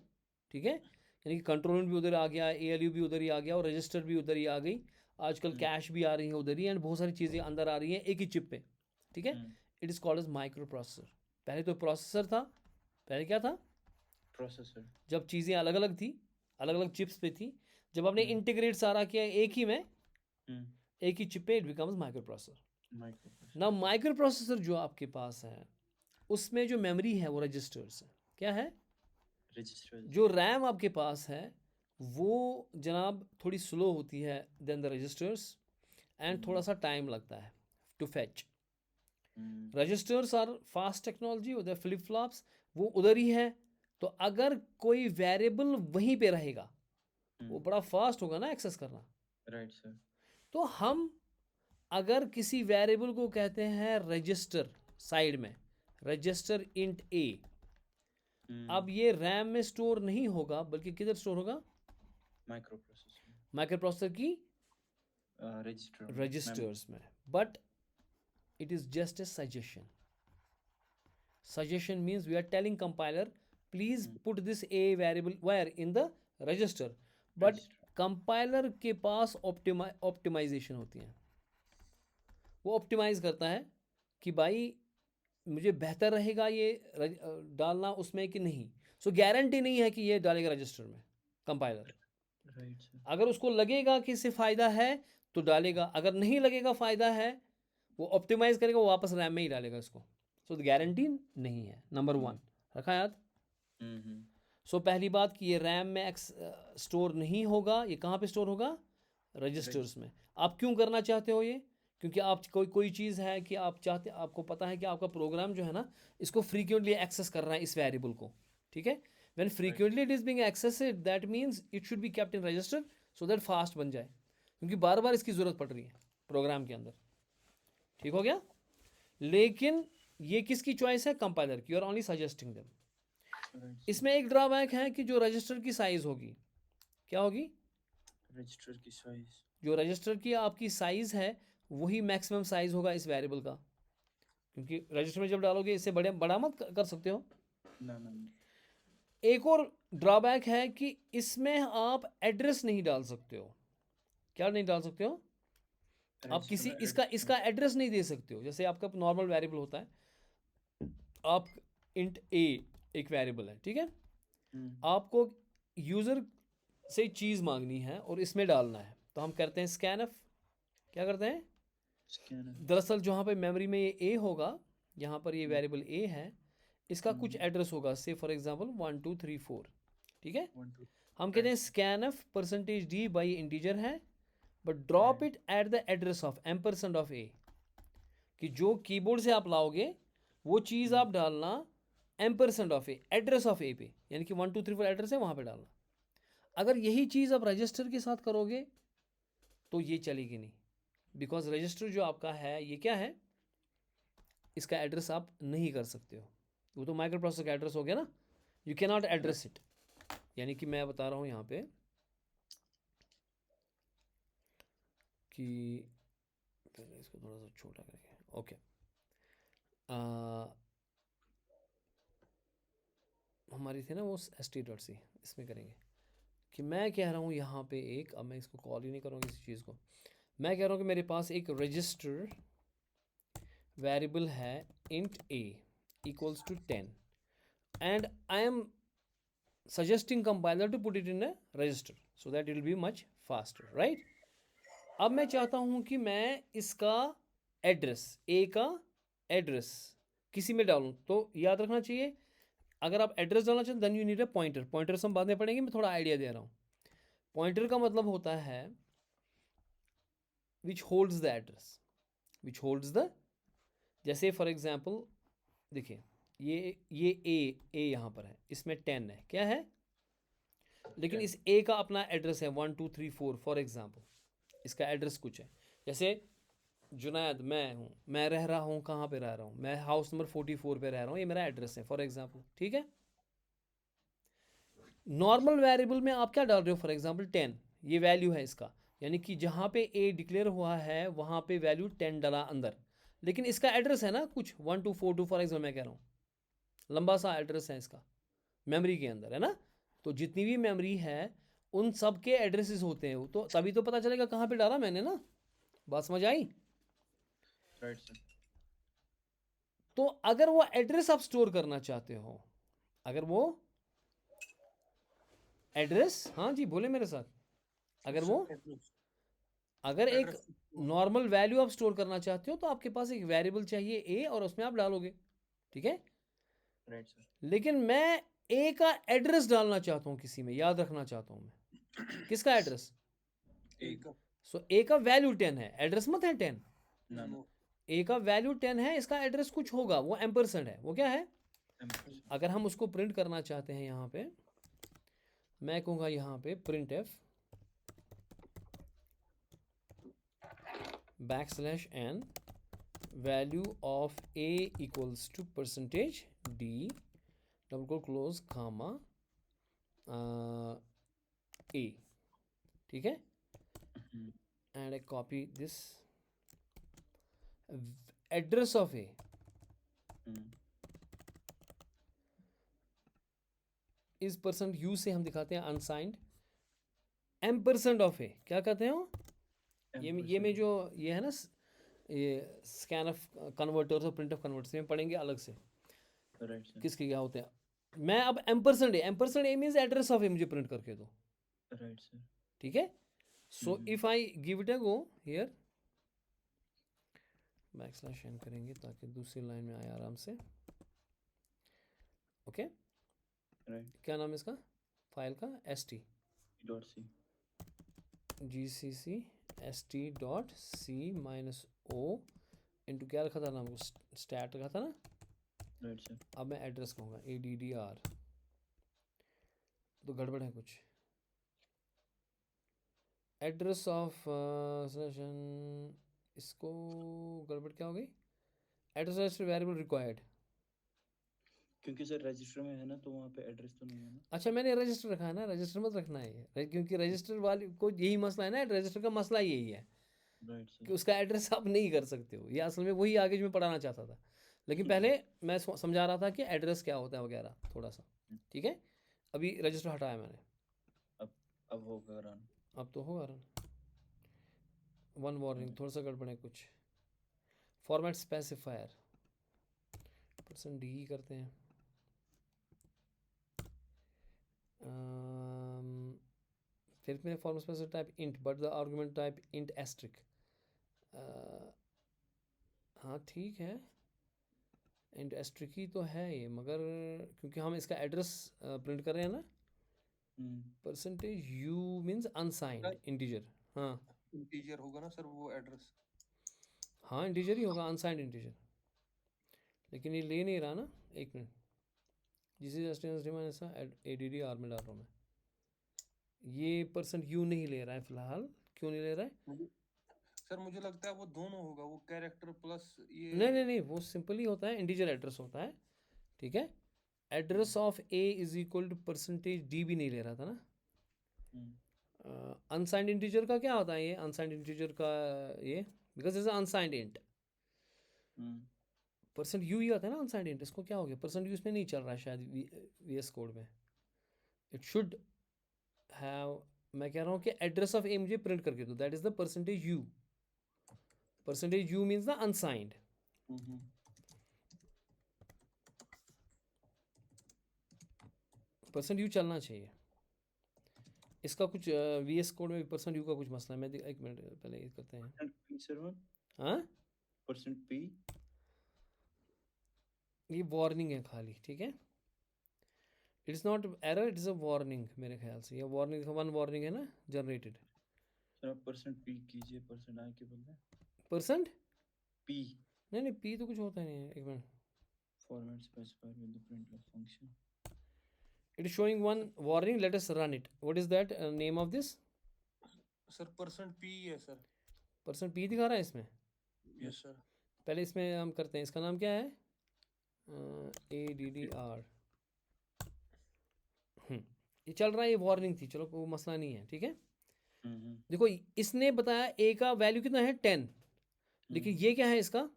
ठीक है, यानी कि कंट्रोल यूनिट भी उधर आ गया, ALU भी उधर ही आ गया और रजिस्टर भी उधर ही आ गई। आजकल कैश भी आ रही है उधर ही, एंड बहुत सारी चीज़ें अंदर आ रही हैं एक ही चिप पे, ठीक है। It is called as micro processor. पहले तो प्रोसेसर था, पहले क्या था, प्रोसेसर। जब चीज़ें अलग अलग थी, अलग अलग चिप्स पे थी, जब आपने इंटीग्रेट सारा किया एक ही में, एक ही चिप पे, इट बिकम्स माइक्रो प्रोसेसर। ना माइक्रो प्रोसेसर जो आपके पास है उसमें जो मेमोरी है वो रजिस्टर्स है। क्या है? रजिस्टर। जो रैम आपके पास है वो जनाब थोड़ी स्लो होती है देन द रजिस्टर्स, एंड थोड़ा सा टाइम लगता है to fetch. Registers are fast technology, उधर फ्लिप फ्लॉप्स वो उधर ही है। तो अगर कोई वेरिएबल वहीं पे रहेगा वो बड़ा फास्ट होगा ना एक्सेस करना। Right sir. तो हम अगर किसी वेरिएबल को कहते हैं रजिस्टर, साइड में रजिस्टर इंट ए, अब ये रैम में स्टोर नहीं होगा बल्कि किधर स्टोर होगा? माइक्रो प्रोसेसर, माइक्रो प्रोसेसर की रजिस्टर्स में। But it is just a suggestion. Suggestion means we are telling compiler please put this a variable where in the register, but compiler के पास optimization होती है, वो optimize करता है कि भाई मुझे बेहतर रहेगा ये डालना उसमें कि नहीं। सो गारंटी नहीं है कि ये डालेगा रजिस्टर में कंपाइलर। अगर उसको लगेगा कि इससे फ़ायदा है तो डालेगा, अगर नहीं लगेगा फ़ायदा है वो ऑप्टिमाइज करेगा, वो वापस रैम में ही डालेगा इसको। सो गारंटी नहीं है, नंबर 1 रखा याद। सो पहली बात कि ये रैम में स्टोर नहीं होगा, ये कहाँ पे स्टोर होगा? रजिस्टर्स में। आप क्यों करना चाहते हो ये? क्योंकि आप कोई चीज़ है कि आप चाहते, आपको पता है कि आपका प्रोग्राम जो है ना इसको फ्रीक्वेंटली एक्सेस कर रहा है इस वेरिएबल को, ठीक है। When frequently it is being accessed that means it should be kept in register so that fast बन जाए, क्योंकि बार बार इसकी ज़रूरत पड़ रही है प्रोग्राम के अंदर। ठीक हो गया। लेकिन ये किसकी चॉइस है? कंपाइलर की। और ओनली सजेस्टिंग देम। इसमें एक ड्रॉबैक है कि जो रजिस्टर की साइज होगी, क्या होगी? रजिस्टर की साइज, जो रजिस्टर की आपकी साइज है वही मैक्सिमम साइज होगा इस वेरिएबल का, क्योंकि रजिस्टर में जब डालोगे इससे बड़ा मत कर सकते हो ना। एक और ड्रॉबैक है कि इसमें आप एड्रेस नहीं डाल सकते हो। क्या नहीं डाल सकते हो? आप किसी इसका एड्रेस नहीं दे सकते हो। जैसे आपका नॉर्मल वेरिएबल होता है, आप इंट ए एक वेरिएबल है, ठीक है, आपको यूज़र से चीज़ मांगनी है और इसमें डालना है, तो हम करते हैं स्कैनफ। क्या करते हैं? दरअसल जहाँ पे मेमोरी में ये ए होगा, यहाँ पर ये वेरिएबल ए है, इसका कुछ एड्रेस होगा, से फॉर एग्जांपल 1 2 3 4, ठीक है। हम कहते हैं स्कैनफ %d बाई इंटीजर है, but drop it at the address of ampersand of A, कि जो कीबोर्ड से आप लाओगे वो चीज़ आप डालना ampersand of A, address of A पे, यानी कि 1 2 3 4 एड्रेस है वहाँ पे डालना। अगर यही चीज़ आप रजिस्टर के साथ करोगे तो ये चलेगी नहीं, बिकॉज रजिस्टर जो आपका है ये क्या है, इसका एड्रेस आप नहीं कर सकते हो, वो तो माइक्रो प्रोसेसर का एड्रेस हो गया ना, you can not address it. यानी कि मैं बता रहा हूँ यहाँ पे कि पहले इसको थोड़ा सा छोटा करेंगे। ओके, हमारी थी ना वो st.c, इसमें करेंगे कि मैं कह रहा हूँ यहाँ पे एक, अब मैं इसको कॉल ही नहीं करूँगा किसी चीज़ को, मैं कह रहा हूँ कि मेरे पास एक रजिस्टर वेरिएबल है int a equals to 10 and I am suggesting compiler to put it in a register so that it will be much faster, right? अब मैं चाहता हूँ कि मैं इसका एड्रेस, a का एड्रेस किसी में डालूँ, तो याद रखना चाहिए अगर आप एड्रेस डालना चाहते then you need a pointer. Pointer हम बाद में पढ़ेंगे, मैं थोड़ा आइडिया दे रहा हूँ। पॉइंटर का मतलब होता है विच holds the address, which holds the, जैसे फॉर एग्जांपल देखिए ये ए यहाँ पर है, इसमें 10 है, क्या है, लेकिन 10 इस ए का अपना एड्रेस है 1 2 3 4 फॉर एग्जांपल, इसका एड्रेस कुछ है, जैसे जुनैद मैं हूँ, मैं रह रहा हूँ, कहाँ पे रह रहा हूँ, मैं हाउस नंबर 44 पे रह रहा हूँ, ये मेरा एड्रेस है फॉर एग्जांपल, ठीक है। नॉर्मल वेरिएबल में आप क्या डाल रहे हो, फॉर एग्जांपल 10, ये वैल्यू है इसका, यानी कि जहाँ पे ए डिक्लेयर हुआ है वहाँ पे वैल्यू 10 डाला अंदर, लेकिन इसका एड्रेस है ना कुछ 1 2 4 2 फॉर एग्जाम्पल, मैं कह रहा हूँ लंबा सा एड्रेस है इसका मेमोरी के अंदर, है ना। तो जितनी भी मेमोरी है उन सब के एड्रेसेस होते हैं, तो तभी तो पता चलेगा कहाँ पे डाला मैंने ना, बात समझ आई। Right sir. तो अगर वो एड्रेस आप स्टोर करना चाहते हो, अगर वो एड्रेस, हाँ जी बोले मेरे साथ, अगर वो अगर एक नॉर्मल वैल्यू आप स्टोर करना चाहते हो तो आपके पास एक वेरिएबल चाहिए ए और उसमें आप डालोगे, ठीक है। Right sir. लेकिन मैं ए का एड्रेस डालना चाहता हूँ किसी में, याद रखना चाहता हूँ मैं किसका एड्रेस, एक सो ए का वैल्यू 10 है, एड्रेस मत है 10, ना ए का वैल्यू 10 है, इसका एड्रेस कुछ होगा, वो एम्परसेंड है, वो क्या है। एम्परसेंड। अगर हम उसको प्रिंट करना चाहते हैं यहाँ पे, मैं कहूँगा यहाँ पे printf \n value of A equals to percentage D double quote close comma A, ठीक है, and I copy this address of A is percent you से हम दिखाते हैं अनसाइंड, एम्परसेंड ऑफ ए क्या कहते हैं वो, ये में जो ये है ना, ये स्कैन ऑफ कन्वर्टर्स और प्रिंट ऑफ कन्वर्टर्स में पढ़ेंगे अलग से राइट सर। किसके क्या होते हैं। मैं अब ampersand A means address of A मुझे प्रिंट करके दो, राइट सर। ठीक है। So if I give it a go here, backslash N करेंगे ताकि दूसरी लाइन में आए आराम से, ओके। राइट क्या नाम है इसका फाइल का, st dot c gcc st.c -o into क्या रखा था नाम को, स्टैट रखा था ना। Right sir. अब मैं एड्रेस कहूँगा addr, तो गड़बड़ है कुछ, एड्रेस ऑफ सेशन, इसको गड़बड़ क्या हो गई, एड्रेस वेरिएबल रिक्वायर्ड, क्योंकि सर रजिस्टर में है ना, तो वहाँ पे एड्रेस तो नहीं है ना। अच्छा मैंने रजिस्टर रखा है ना, रजिस्टर मत रखना है ये, क्योंकि रजिस्टर वाली को यही मसला है ना, रजिस्टर का मसला यही है राइट कि सर। उसका एड्रेस आप नहीं कर सकते हो, ये असल में वही आगे जो मैं पढ़ाना चाहता था, लेकिन पहले मैं समझा रहा था कि एड्रेस क्या होता है वगैरह थोड़ा सा, ठीक है। अभी रजिस्टर हटाया मैंने, अब होगा रन। अब तो होगा रन। वन वार्निंग, थोड़ा सा गड़बड़ है कुछ, फॉर्मेट स्पेसिफायर %d ही करते हैं, फिर मैंने format specifier type int but the argument type int asterisk, हाँ ठीक है, इंट एस्ट्रिक ही तो है ये, मगर क्योंकि हम इसका एड्रेस प्रिंट कर रहे हैं ना, percentage you means unsigned integer, हाँ इंटीजर होगा ना सर वो एड्रेस, हाँ इंटीजर ही होगा, अनसाइंड इंटीजर, लेकिन ये ले नहीं रहा ना, एक मिनट, जिसे ऐसा addr में डाल रहा हूँ मैं, ये %u नहीं ले रहा है फिलहाल, क्यों नहीं ले रहा है, सर मुझे लगता है वो दोनों होगा, वो कैरेक्टर प्लस ये नहीं वो सिंपल ही होता है, इंटीजर एड्रेस होता है, ठीक है। Address of a is equal to %d भी नहीं ले रहा था ना, अनसाइंड इंटीजर का क्या होता है, ये अनसाइंड इंटीजर का ये because it's an unsigned int. Hmm percent U ही आता है ना अनसाइंड इंट, इसको क्या हो गया, परसेंट यू इसमें नहीं चल रहा है शायद वी एस कोड में. इट शुड हैव, मैं कह रहा हूँ कि एड्रेस ऑफ ए मुझे प्रिंट करके दो, that is the percentage you. Percentage you means the unsigned. Hmm percent you चलना चाहिए. इसका कुछ वी एस कोड में परसेंट यू का कुछ मसला है. मैं एक मिनट पहले ये करते हैं. पी सर्वर हाँ, परसेंट पी ये वार्निंग है खाली, ठीक है. It is not error, it is a warning मेरे ख्याल से. ये वार्निंग, वन वार्निंग है ना जनरेटेड. सर आप परसेंट पी कीजिए, परसेंट आई के बदले परसेंट पी नहीं नहीं, पी तो कुछ होता नहीं है. एक minute. Format specified with the printf function. It is showing one warning. Let us run it. What is that name of this? Sir percent P है सर. परसेंट पी दिखा रहा है इसमें. Yes sir. पहले इसमें हम करते हैं, इसका नाम क्या है, ADDR. ये चल रहा है, ये वार्निंग थी, चलो कोई मसला नहीं है, ठीक है. देखो इसने बताया ए का वैल्यू कितना है 10, लेकिन ये क्या है इसका,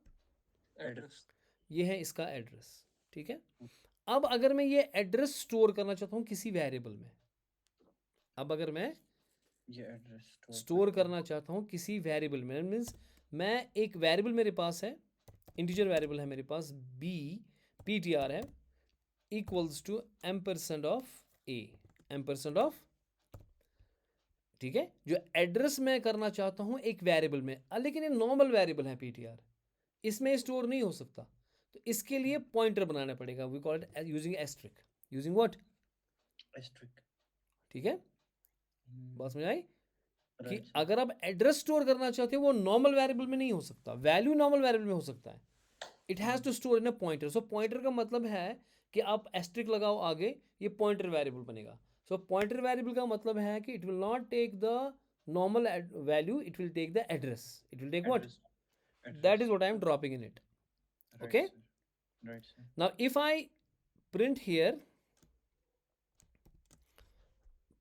एड्रेस. ये है इसका एड्रेस, ठीक है. अब अगर मैं ये एड्रेस स्टोर करना चाहता हूँ किसी वेरिएबल में, अब अगर मैं ये एड्रेस स्टोर करना चाहता हूँ किसी वेरिएबल में, मीन्स मैं एक वेरिएबल मेरे पास है, इंटीजर वेरिएबल है मेरे पास, बी ptr है, equals to ampersand of a, ampersand of, ठीक है. जो एड्रेस मैं करना चाहता हूँ एक वेरिएबल में, लेकिन ये नॉर्मल वेरिएबल है ptr, इसमें स्टोर नहीं हो सकता. तो इसके लिए पॉइंटर बनाना पड़ेगा. We call it using asterisk. Using what, asterisk. ठीक है. बात समझ आई कि राइट अगर आप एड्रेस स्टोर करना चाहते हो वो नॉर्मल वेरिएबल में नहीं हो सकता, वैल्यू नॉर्मल वेरिएबल में हो सकता है. It has to store in a pointer. So pointer का मतलब है कि आप एस्ट्रिक लगाओ आगे, ये पॉइंटर वेरिएबल बनेगा. सो पॉइंटर वेरिएबल का मतलब है कि it will not take the normal value, it will take the address. It will take what, that is what I am dropping in it. Okay. Right sir. Now if I print here,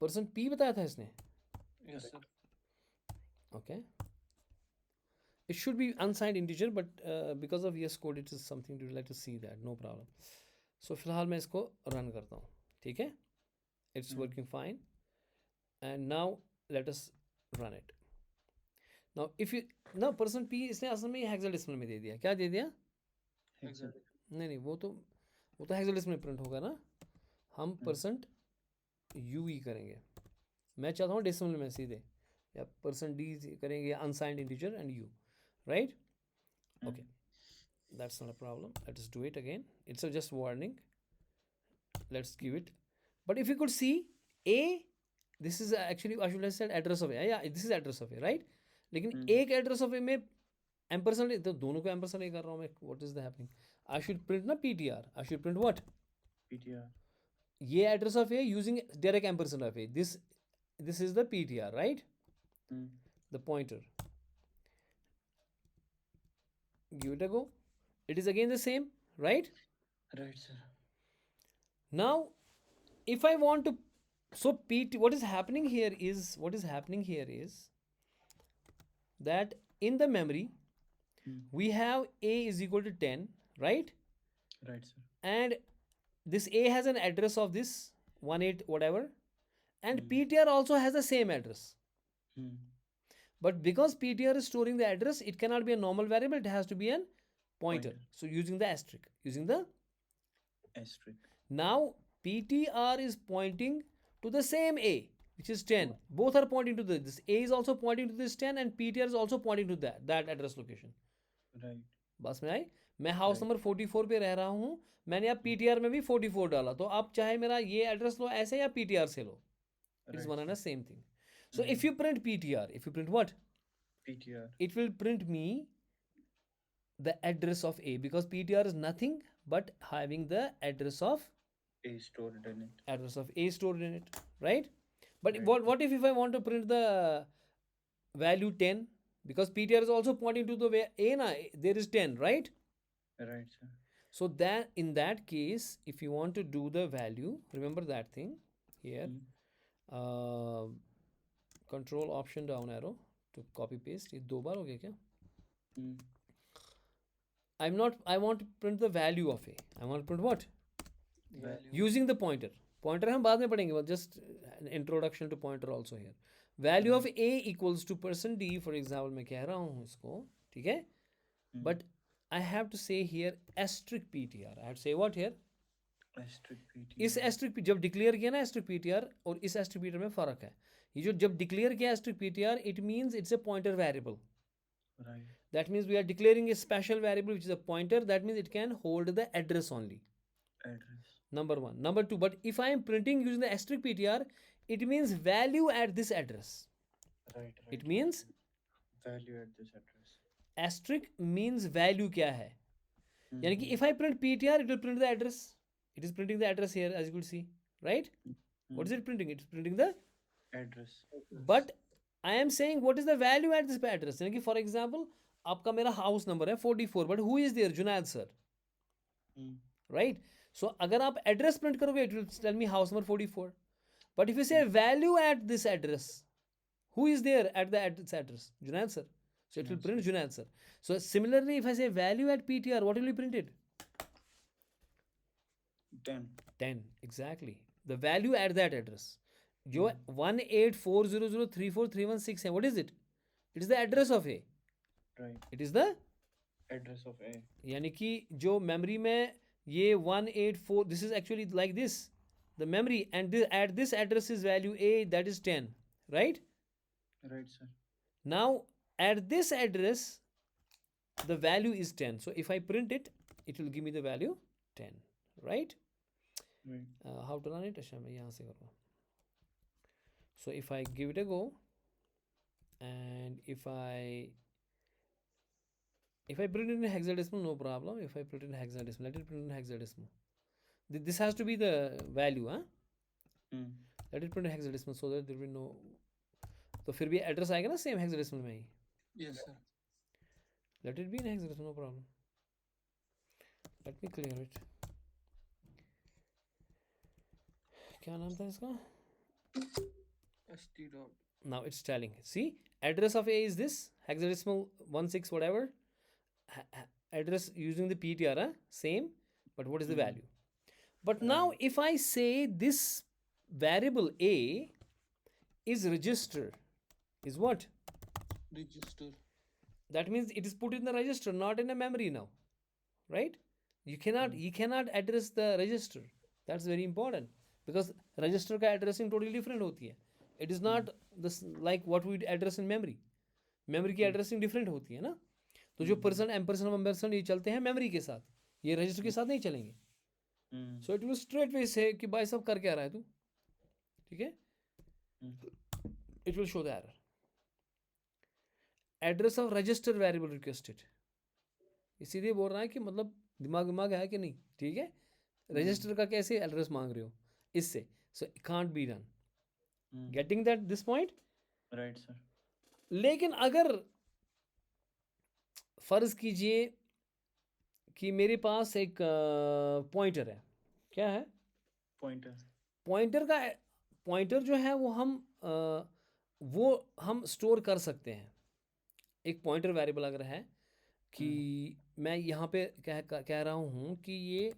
percent p बताया था इसने. Yes sir. Okay, it should be unsigned integer, but because of VS code it is something to like to see that, no problem. So फिलहाल मैं इसको run करता हूँ, ठीक है. It's working fine. And now let us run it. Now if you, now percent p इसने असल में हेक्साडेसिमल में दे दिया. क्या दे दिया, नहीं नहीं, वो तो हेक्साडेसिमल में प्रिंट होगा ना. हम परसेंट यू ही करेंगे. मैं चाहता हूँ डेसिमल में सीधे, या परसेंट डी करेंगे, unsigned integer and U, right. Okay, that's not a problem. Let us do it again. It's a just warning. Let's give it. But if you could see A, this is actually I should have said address of A, या this is address of A, right. लेकिन एक address of ए में ampersand, तो दोनों को ampersand ए कर रहा हूँ मैं. What is the happening, I should print ना ptr, I should print what, PTR. ये address of A using direct ampersand of A. This is the ptr, right, the pointer. Give it a go. It is again the same, right? Right sir. Now if I want to, so pt, what is happening here is that in the memory we have a is equal to 10, right? Right sir. And this a has an address of this 18 whatever, and ptr also has the same address. But because ptr is storing the address, it cannot be a normal variable, it has to be a pointer. So using the asterisk, using the Asterisk. now ptr is pointing to the same a, which is 10. Both are pointing to this a is also pointing to this 10, and ptr is also pointing to that address location. Right. बस में आई. मैं house number 44 पे रह रहा हूँ, मैंने अब ptr में भी 44 डाला, तो आप चाहे मेरा ये एड्रेस लो ऐसे या ptr से लो, it's one and the same thing. So if you print ptr, if you print what, PTR. it will print me the address of a, because ptr is nothing but having the address of A stored in it. a stored in it, right? But Right. what if I want to print the value 10, because ptr is also pointing to the way a na, there is 10, right? Right sir. So that in that case, if you want to do the value, remember that thing here, control option down arrow to copy paste. ये दो बार हो गया क्या? Hmm. I want to print the value of a. I want to print what? value Using the pointer. Pointer हम बाद में पढ़ेंगे, but just an introduction to pointer also here. Value of a equals to % d, for example मैं कह रहा हूँ इसको, ठीक है? But I have to say here asterisk ptr. I have to say what here? Asterisk इस PTR. asterisk जब declare किया ना asterisk ptr और इस asterisk ptr में फ़र्क है. ये जो जब डिक्लेयर किया asterisk ptr, it means it's a pointer variable. Right. That means we are declaring a special variable which is a pointer. That means it can hold the address only. Address. Number one. Number two, but if I am printing using the asterisk ptr, it means value at this address. Right. It means value at this address. asterisk means value क्या है. यानी कि if I print ptr, it will print the address. It is printing the address here, as you could see, right? What is it printing? It's printing the Address. but I am saying what is the value at this address. यानी कि for example आपका मेरा house number है 44, but who is there? Junaid sir, right? So अगर आप address print करोगे, it will tell me house number 44. But if you say value at this address, who is there at this address? Junaid sir. So it will print Junaid sir. So similarly, if I say value at ptr, what will be printed? 10. 10, exactly. The value at that address. जो 184003431 है, what is it? It is the address of A. Right. It is the Address of A. यानी कि जो memory में ये 184, this is actually like this, the memory, and this, at this address is value A, that is 10, right? Right, sir. Now at this address the value is 10, so if I print it, it will give me the value 10, right? Right. How to run it? अच्छा मैं यहाँ से करूँगा. So if I give it a go, and if I print it in hexadecimal, no problem. If I print it in hexadecimal, let it print in hexadecimal. This has to be the value, huh? Let it print in hexadecimal so that there will be no. तो फिर भी address आएगा ना same hexadecimal में ही. yes sir Let it be in hexadecimal, no problem. Let me clear it. क्या नाम था इसका? st dot Now it's telling. See, address of A is this hexadecimal 16 whatever. Address using the PTR, huh? Same, but what is the value? But now if I say this variable A is register, is what? register That means it is put in the register, not in a memory now, right? You cannot address the register. That's very important because register का addressing totally different होती है. It is not this like what we address in memory. Memory की addressing different होती है ना. तो जो percent ampersand ये चलते हैं मेमोरी के साथ, ये रजिस्टर के साथ नहीं चलेंगे. सो इट विल स्ट्रेट वे से कि भाई सब कर क्या रहा है तू, ठीक है. It will show the error. Address of register variable requested, इसीलिए बोल रहा है कि मतलब दिमाग है कि नहीं, ठीक है. रजिस्टर का कैसे एड्रेस मांग रहे हो इससे, so can't be done. Getting that this point, right sir. लेकिन अगर फ़र्ज़ कीजिए कि मेरे पास एक पॉइंटर है. क्या है? पॉइंटर जो है वो हम स्टोर कर सकते हैं. एक पॉइंटर वेरिएबल अगर है कि मैं यहाँ पे कह रहा हूँ कि ये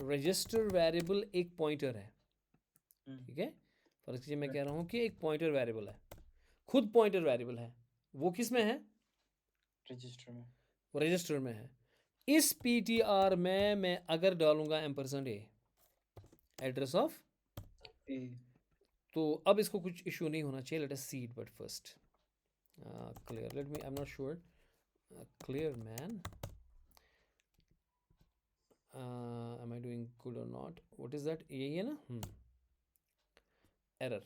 रजिस्टर वेरिएबल एक पॉइंटर है, ठीक है. फ़र्ज़ कीजिए मैं कह रहा हूँ कि एक पॉइंटर वेरिएबल है, खुद पॉइंटर वेरिएबल है. वो किस में है? रजिस्टर में. वो रजिस्टर में है. इस PTR में मैं अगर डालूंगा एम्परसेंट ए, एड्रेस ऑफ ए, तो अब इसको कुछ इशू नहीं होना चाहिए. Let us see it but first clear. Let me, I am not sure. Clear man, am I doing good or not? What is that? यही है ना. एरर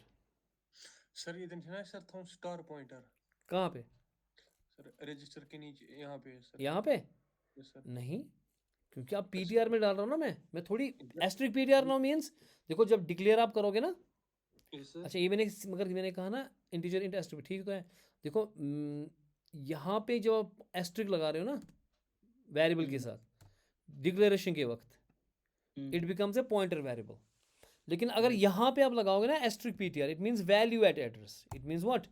सर ये देखिए ना सर थॉम स्टार पॉइंटर कहाँ पे? सर रजिस्टर के नीचे यहाँ पे सर. यहाँ पे yes sir नहीं, क्योंकि आप PTR में डाल रहा हूँ ना मैं थोड़ी एस्ट्रिक PTR नाउ मीन्स. देखो जब डिक्लेयर आप करोगे ना, yes sir अच्छा ये मैंने कहा ना इंटीजर इंट एस्ट्रिक, ठीक तो है. देखो यहाँ पे जब आप एस्ट्रिक लगा रहे हो ना वेरिएबल के साथ डिक्लेरेशन के वक्त, it becomes a pointer variable. लेकिन अगर यहाँ पे आप लगाओगे ना asterisk PTR, it means value at address. It means what?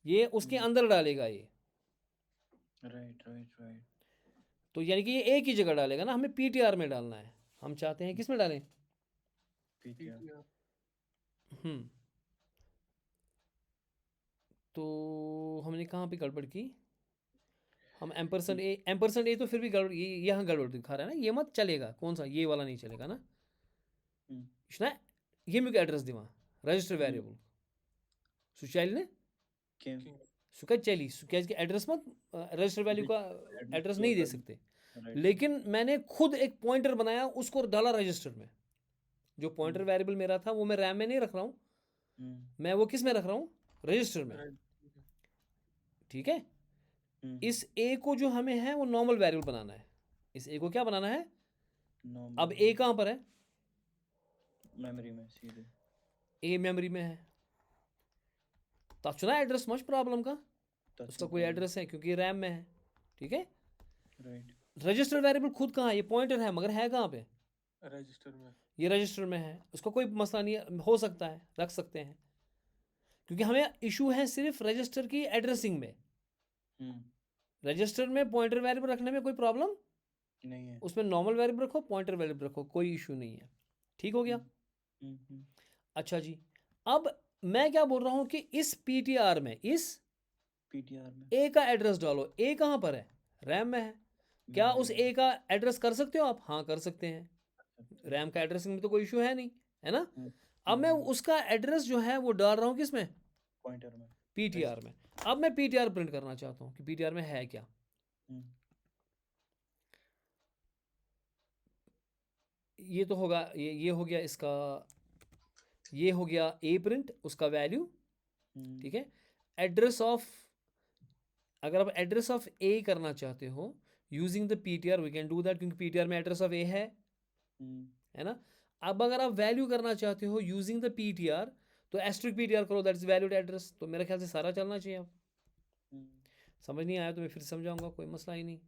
ये उसके अंदर डालेगा ये. राइट राइट राइट तो यानी कि ये एक ही जगह डालेगा ना, हमें पीटीआर में डालना है। हम चाहते हैं किस में डालें? पीटीआर PTR हम्म तो हमने कहाँ पे गड़बड़ की? हम एम्परसेंड ए तो फिर भी गड़बड़, ये यहाँ गड़बड़ दिखा रहा है ना, ये मत चलेगा। कौन सा? ये वाला नहीं चलेगा ना। İşte ये एड्रेस दिवा रजिस्टर वेरिएबल सु चल ने केम सु का चली सु क्या कि एड्रेस मत रजिस्टर वैल्यू का एड्रेस नहीं दे सकते। लेकिन मैंने खुद एक पॉइंटर बनाया, उसको डाला रजिस्टर में। जो पॉइंटर वेरिएबल मेरा था वो मैं रैम में नहीं रख रहा हूँ, मैं वो किस में रख रहा हूँ? रजिस्टर में। ठीक है। इस ए को जो हमें है वो नॉर्मल वेरिएबल बनाना है। इस ए को क्या बनाना है? अब ए कहाँ पर है? मेमोरी में सीधे ए मेमोरी में है। तब ना एड्रेस मच प्रॉब्लम का, उसका कोई एड्रेस है क्योंकि रैम में है। ठीक है। राइट रजिस्टर वेरिएबल खुद कहाँ है? ये पॉइंटर है मगर है कहाँ पे? रजिस्टर में। ये रजिस्टर में है। उसका कोई मसला नहीं है, हो सकता है, रख सकते हैं। क्योंकि हमें इशू है सिर्फ रजिस्टर की एड्रेसिंग में। रजिस्टर में पॉइंटर वेरिएबल रखने में कोई प्रॉब्लम नहीं है। उसमें नॉर्मल वेरिएबल रखो, पॉइंटर वेरिएबल रखो, कोई इशू नहीं है। ठीक हो गया? अच्छा जी, अब मैं क्या बोल रहा हूं कि इस पीटीआर में, इस पीटीआर में ए का एड्रेस डालो। ए कहां पर है? रैम में है। क्या उस ए का एड्रेस कर सकते हो आप? हाँ कर सकते हैं। रैम का एड्रेसिंग में तो कोई इशू है नहीं, है ना। अब मैं उसका एड्रेस जो है वो डाल रहा हूँ किस में? पॉइंटर में, पीटीआर में। अब मैं पीटीआर प्रिंट करना चाहता हूँ कि पीटीआर में है क्या। ये तो होगा, ये हो गया इसका, ये हो गया ए प्रिंट, उसका वैल्यू। ठीक है। एड्रेस ऑफ, अगर आप एड्रेस ऑफ ए करना चाहते हो using the PTR, we can do that, क्योंकि पीटीआर में एड्रेस ऑफ ए है ना। अब अगर आप वैल्यू करना चाहते हो यूजिंग द पीटीआर, तो एस्ट्रिक पीटीआर करो, दैट इज वैल्यूड एड्रेस। तो मेरे ख्याल से सारा चलना चाहिए। अब समझ नहीं आया तो मैं फिर समझाऊंगा, कोई मसला ही नहीं।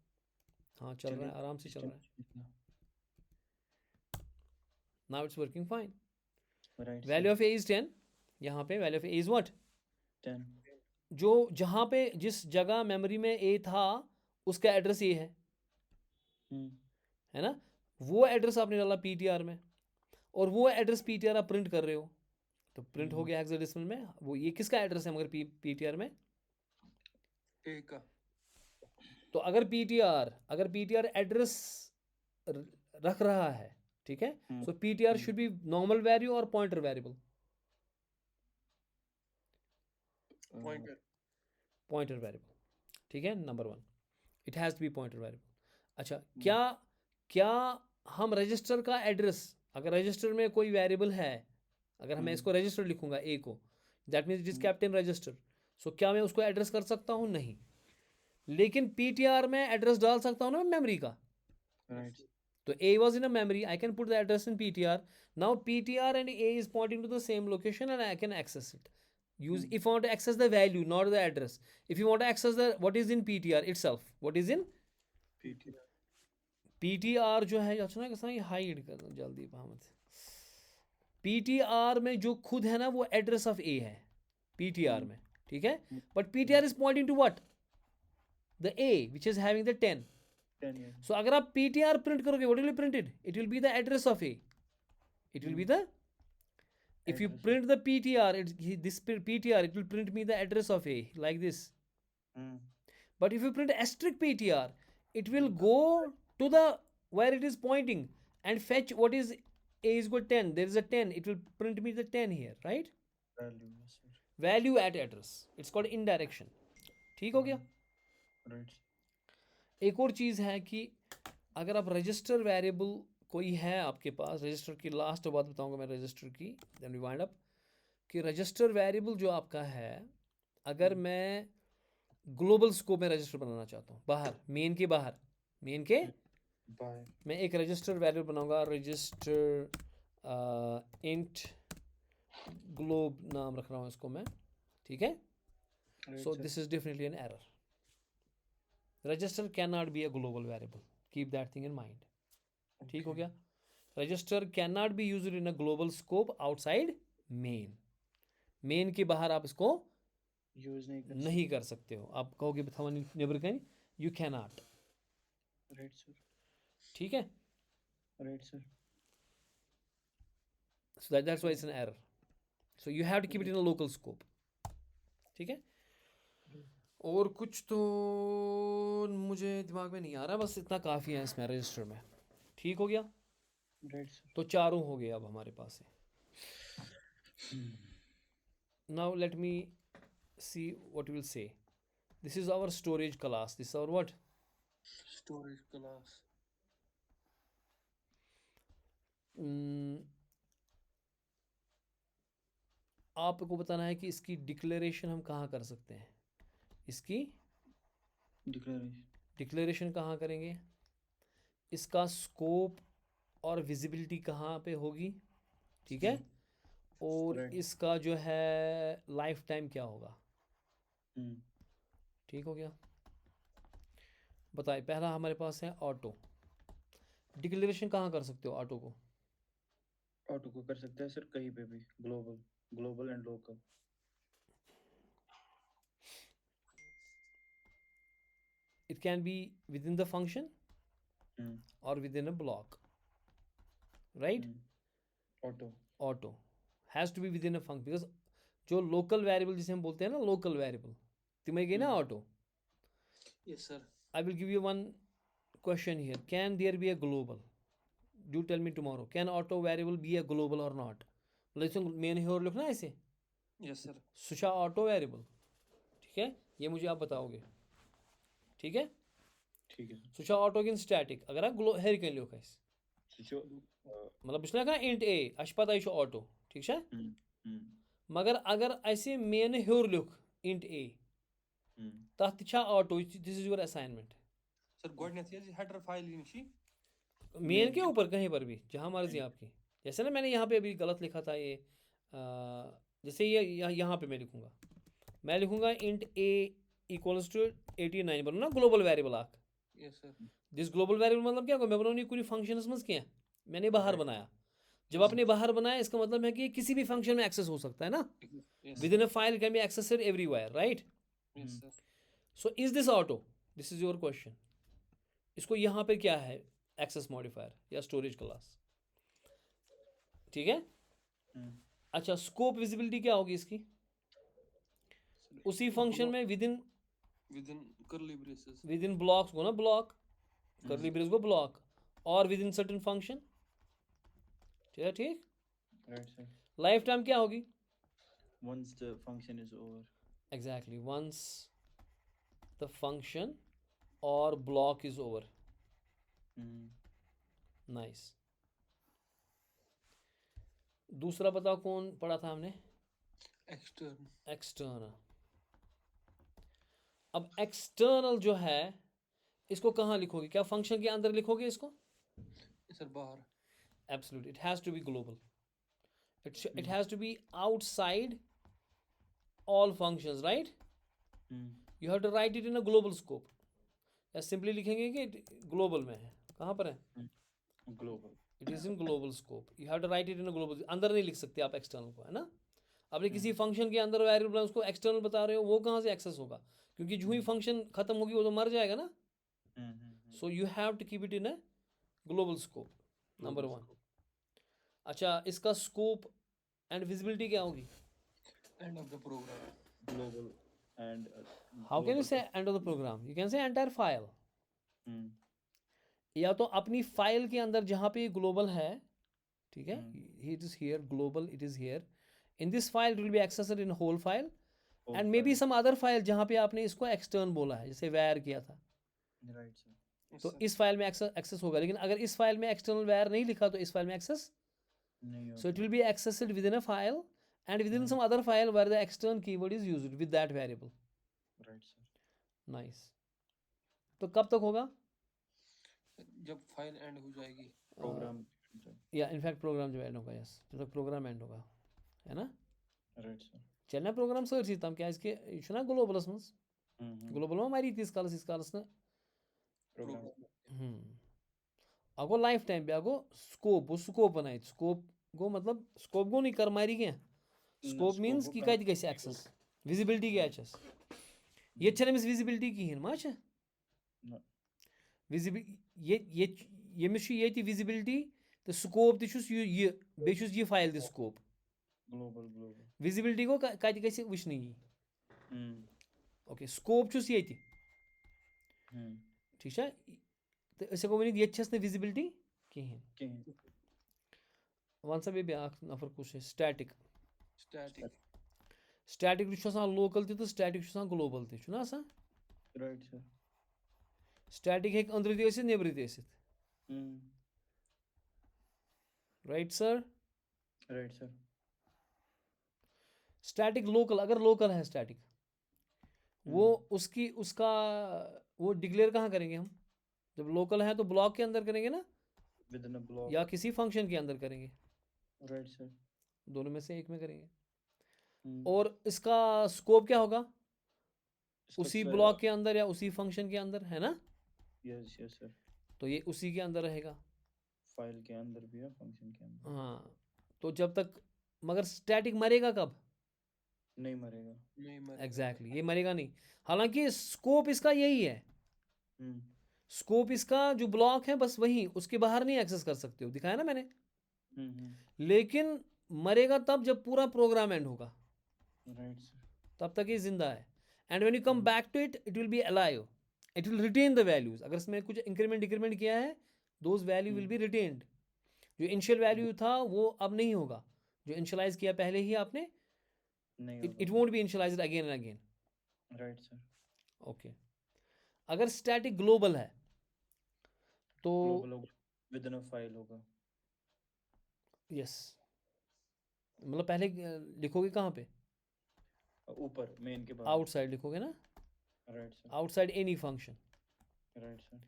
हाँ चल रहा है, आराम से चल रहा है। Now it's working fine. Value of a is 10। यहाँ पे value of a is what? 10। जो जहाँ पे जिस जगह मेमोरी में ए था उसका एड्रेस ये है ना। वो एड्रेस आपने डाला पीटीआर में, और वो एड्रेस पीटीआर आप प्रिंट कर रहे हो, तो प्रिंट हो गया हेक्साडेसिमल में। वो ये किसका एड्रेस है मगर पीटीआर में? ए का। तो अगर पीटीआर एड्रेस रख रहा है, ठीक है, so PTR should be normal value और पॉइंटर वेरिएबल। पॉइंटर वेरिएबल, ठीक है, number 1, it has to be pointer variable. अच्छा, क्या हम रजिस्टर का एड्रेस, अगर रजिस्टर में कोई वेरिएबल है, अगर मैं इसको रजिस्टर लिखूंगा ए को, that means it is kept in register, so क्या मैं उसको एड्रेस कर सकता हूँ? नहीं। लेकिन पीटीआर में एड्रेस डाल सकता हूँ ना मेमोरी का। तो a was in a memory, I can put the address in PTR. Now PTR and a is pointing to the same location and I can access it. Use if I want to access the value, not the address. If you want to access the what is in PTR itself, what is in PTR जो है, अच्छा ना कैसा ये hide कर दो जल्दी भामत। PTR में जो खुद है ना वो एड्रेस ऑफ a है PTR में, ठीक है। But PTR is pointing to what? The a which is having the 10. So अगर आप PTR print करोगे, what will be printed? It will be the address of A. It will be the, if you print the PTR, this PTR, it will print me the address of A like this. But if you print asterisk PTR, it will go to the where it is pointing and fetch what is A is equal 10. There is a 10. It will print me the 10 here, right? Value at address. It's called indirection. ठीक हो गया? Right. एक और चीज़ है कि अगर आप register variable कोई है आपके पास, रजिस्टर की लास्ट बात बताऊंगा मैं रजिस्टर की, देन वी वाइंड अप, कि रजिस्टर वेरिएबल जो आपका है, अगर मैं ग्लोबल स्कोप में रजिस्टर बनाना चाहता हूँ, बाहर मेन के बाहर, मेन के मैं एक रजिस्टर वेरिएबल बनाऊंगा, रजिस्टर इंट ग्लोब नाम रख रहा हूँ इसको मैं, ठीक है। So this is definitely an error. Register cannot be a global variable. Keep that thing in mind. ठीक हो गया? Register cannot be used in a global scope outside main. Main के बाहर आप इसको यूज नहीं कर सकते हो. आप कहोगे neighbour can you cannot. Right, sir. ठीक है? Right, sir. So that's why it's an error. So you have to keep it in a local scope. ठीक है? और कुछ तो मुझे दिमाग में नहीं आ रहा, बस इतना काफ़ी है इसमें रजिस्टर में. ठीक हो गया? Right, sir. तो चारों हो गए अब हमारे पास है. Now let me see what we will say. This is our storage class. This is our what? Storage class. आपको बताना है कि इसकी डिक्लेरेशन हम कहाँ कर सकते हैं. इसकी Declaration. डिक्लेरेशन कहाँ करेंगे, इसका स्कोप और विजिबिलिटी कहाँ पे होगी. ठीक है. और Right. इसका जो है लाइफ टाइम क्या होगा. Hmm. ठीक हो गया. बताइए, पहला हमारे पास है ऑटो. डिक्लेरेशन कहाँ कर सकते हो ऑटो को. ऑटो को कर सकते हैं सर कहीं पे भी, global and local. It can be within the function Hmm. or within a block, right? Auto. Auto has to be within a function because जो local variable जिसे हम बोलते हैं ना, local variable, तुम्हें गई ना auto. Yes, sir. I will give you one question here. Can there be a global? Do tell me tomorrow. Can auto variable be a global or not? मतलब इसमें मैंने और लिखना है इसे. Yes, sir. Susha auto variable. ठीक है, ये मुझे आप बताओगे. ठीक है. ठीक है. सुशा ऑटो किन स्टैटिक अगर आप हेर कहीं लिखो इस जो मतलब बिस्ला का इंट ए अश पता यह ऑटो. ठीक है. मगर अगर ऐसे मेन हेर लिख इंट ए तथ छा auto. This is your assignment. Sir गोडनेथ ये हेडर फाइल इन शी मेन के ऊपर कहीं पर भी जहाँ मर्जी आपकी. जैसे ना मैंने यहाँ पे अभी गलत लिखा था ये जैसे ये यहाँ पे मैं लिखूंगा इंट ए इक्वल्स टू 89 बनो ना ग्लोबल वेरिएबल आख. Yes sir. This global variable मतलब क्या मैं बनाऊँ कोई फंक्शन में क्या मैंने बाहर बनाया. जब आपने बाहर बनाया इसका मतलब है कि किसी भी फंक्शन में एक्सेस हो सकता है ना. With in a file can be accessed everywhere, right. Yes sir. So is this auto. This is your question. इसको यहाँ पे क्या है एक्सेस मॉडिफायर या स्टोरेज क्लास. ठीक है. अच्छा, स्कोप विजिबिलिटी क्या होगी इसकी. उसी फंक्शन में with in curly braces with in blocks को ना ब्लॉक कर्ली ब्रेस को ब्लॉक और विद इन सर्टेन फंक्शन. ठीक है. ठीक. Right sir. लाइफ टाइम क्या होगी. once the function is over. Exactly once the function और ब्लॉक इज ओवर. नाइस. दूसरा बताओ कौन पढ़ा था हमने. एक्सटर्नल. अब एक्सटर्नल जो है इसको कहाँ लिखोगे. क्या फंक्शन के अंदर लिखोगे इसको. सर बाहर. Absolute. It has to be global. It has to be outside all functions, right. You have to write it in a global scope. या सिंपली लिखेंगे कि ग्लोबल में है. कहाँ पर है. Global. It is in global scope. You have to write it in a global. अंदर नहीं लिख सकते आप एक्सटर्नल को, है ना. आपने किसी फंक्शन के अंदर वेरिएबल उसको एक्सटर्नल बता रहे हो, वो कहाँ से एक्सेस होगा क्योंकि जो ही फंक्शन खत्म होगी वो तो मर जाएगा ना. So you have to keep it in a global scope. Number 1. अच्छा, इसका स्कोप एंड विजिबिलिटी क्या होगी. End of the program. Global and how can you say end of the program. You can say entire file. या तो अपनी file के अंदर जहाँ पे ग्लोबल है. ठीक है. It is here global. It is here in this file. It will be accessed in whole file and may be some other file जहाँ पे आपने इसको एक्सटर्न बोला है जैसे वैर किया था. Right sir. तो इस फाइल में एक्सेस होगा. लेकिन अगर इस फाइल में एक्सटर्नल वैर नहीं लिखा तो इस फाइल में एक्सेस. नहीं So it will be accessed within a file and within some other file where the external keyword is used with that variable. Right sir. Nice. तो कब तक होगा. जब फाइल एंड हो जाएगी. प्रोग्राम. या इनफैक्ट प्रोग्राम जो एंड होगा. यस, जब तक प्रोग्राम एंड होगा, है ना. Right sir. चलना प्रोग्राम सर्च ही तम क्या इसके इशू ग्लोबलस मस ग्लोबल में हमारी तीस कालस ना प्रोग्राम. अगो लाइफ टाइम पे अगो स्कोप वो स्कोप बनाए. स्कोप गो मतलब स्कोप गो नहीं कर मारी क्या. स्कोप मीन्स कि कत गई एक्सेस. विजिबिलिटी क्या ये विजिबिलिटी कहें मा. No. विजिबल ये यमिस छु येति विजिबिलिटी तो स्कोप ति छुस ये बे छुस ये फाइल दि स्कोप Global. विजिबिलिटी को कति गसि वुचनी Hmm. ओके स्कोप छुस येति Hmm. ठीक छा तो अस हेको वनित ये छस न विजिबिलिटी कहीं कहीं वन सा बे ब्याक नफर कुछ स्टैटिक स्टैटिक स्टैटिक छु आसान लोकल तो स्टैटिक छु आसान ग्लोबल ति छु ना आसान right sir. स्टैटिक हेक अंदर ति आसित नेबर ति आसित Hmm. Right sir Right sir. Static local अगर लोकल है स्टैटिक वो उसकी उसका वो डिक्लेयर कहाँ करेंगे हम जब लोकल है तो ब्लॉक के अंदर करेंगे ना Within a block. या किसी फंक्शन के अंदर करेंगे Right sir. दोनों में से एक में करेंगे Hmm. और इसका स्कोप क्या होगा इसका उसी sir- ब्लॉक के अंदर या उसी फंक्शन के अंदर है ना Yes sir. तो ये उसी के अंदर रहेगा फाइल के अंदर भी है फंक्शन के अंदर हाँ तो जब तक मगर स्टैटिक मरेगा कब नहीं मरेगा. नहीं मरेगा। एग्जैक्टली ये मरेगा नहीं हालांकि स्कोप इसका यही है Hmm. स्कोप इसका जो ब्लॉक है बस वही उसके बाहर नहीं एक्सेस कर सकते हो दिखाया ना मैंने Hmm. लेकिन मरेगा तब जब पूरा प्रोग्राम एंड होगा Right sir. तब तक ये जिंदा है and when you come back to it it will be alive it will retain the values अगर इसमें कुछ इंक्रीमेंट डिक्रीमेंट किया है those value will be retained जो इनिशियल वैल्यू था वो अब नहीं होगा जो इनिशियलाइज किया पहले ही आपने नहीं it won't be initialised again and again right sir. Okay अगर स्टैटिक ग्लोबल है तो global with in a file होगा. यस मतलब पहले लिखोगे कहाँ पे ऊपर मेन के बाद. आउटसाइड लिखोगे ना right sir. Outside any function right sir.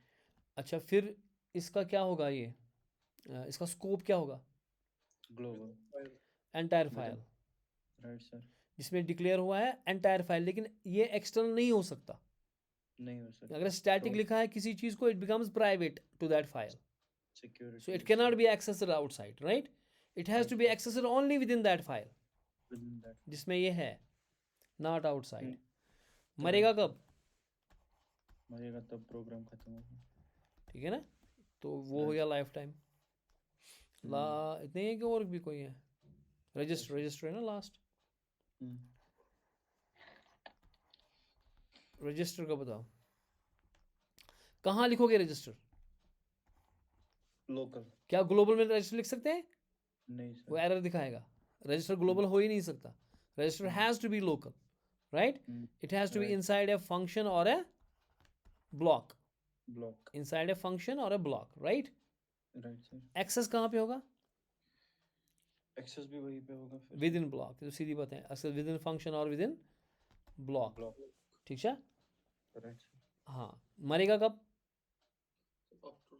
अच्छा फिर इसका क्या होगा ये इसका स्कोप क्या होगा global. Entire file write sir. जिसमें डिक्लेयर हुआ है एंटायर फाइल लेकिन ये एक्सटर्नल नहीं हो सकता नहीं हो सकता. अगर स्टैटिक तो- लिखा है किसी चीज को it becomes private to that file security. so it cannot be accessed outside right it has to be accessed only within that file within that. जिसमें ये है not outside तो मरेगा कब मरेगा तब प्रोग्राम खत्म होगा. ठीक है ना तो वो हो गया लाइफ टाइम ला इतने ही कि और भी कोई है रजिस्टर है ना लास्ट Hmm. रजिस्टर का बताओ कहाँ लिखोगे रजिस्टर लोकल. क्या ग्लोबल में रजिस्टर लिख सकते हैं नहीं वो सर. एरर दिखाएगा रजिस्टर ग्लोबल हो ही नहीं सकता register has to be local right Hmm. it has to be Right. inside a function or a block block. inside a function or a block right right sir. access कहाँ पे होगा access भी वहीं पे होगा फिर. within block तो सीधी बात है access within function or within block block. ठीक है राइट सर. हाँ मरेगा कब After-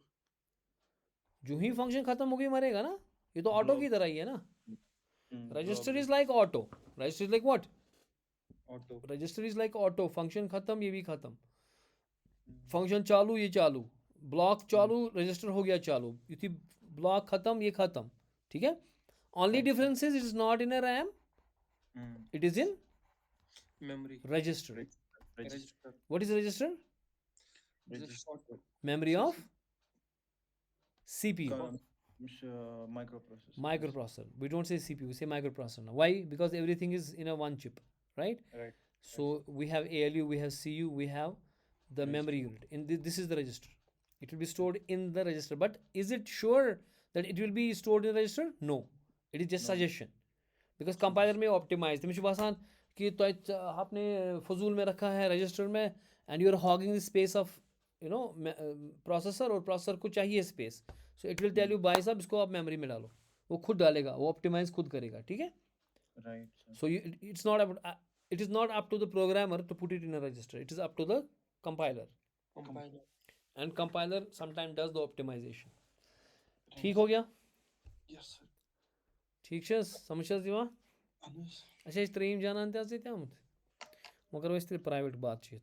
जो ही फंक्शन खत्म हो गई मरेगा ना ये तो ऑटो की तरह ही है ना register is like auto register is like what auto. Register is like auto function खत्म ये भी खत्म फंक्शन चालू ये चालू ब्लॉक चालू रजिस्टर हो गया चालू ये थी ब्लॉक खत्म ये खत्म ठीक है only difference is it is not in a RAM it is in memory register register. What is register register. memory of CPU micro processor. microprocessor we don't say CPU we say microprocessor now why because everything is in a one chip right right. so we have ALU we have CU we have the Register. memory unit in this is the register it will be stored in the register but is it sure that it will be stored in the register no it is just No. suggestion because compiler में optimized तमिश बासान कि तो आपने फजूल में रखा है register में and you are hogging the space of you know processor और processor को चाहिए space so it will tell you भाई साहब इसको आप memory में डालो वो खुद डालेगा वो optimize खुद करेगा ठीक है right sir. so it's not about it is not up to the programmer to put it in a register it is up to the compiler compiler and compiler sometimes does the optimization ठीक हो गया yes sir ठीक है समझा दिवा Anas अच्छा इस त्रीम जाना अंत आते क्या मत मगर वो इस प्राइवेट बात चाहिए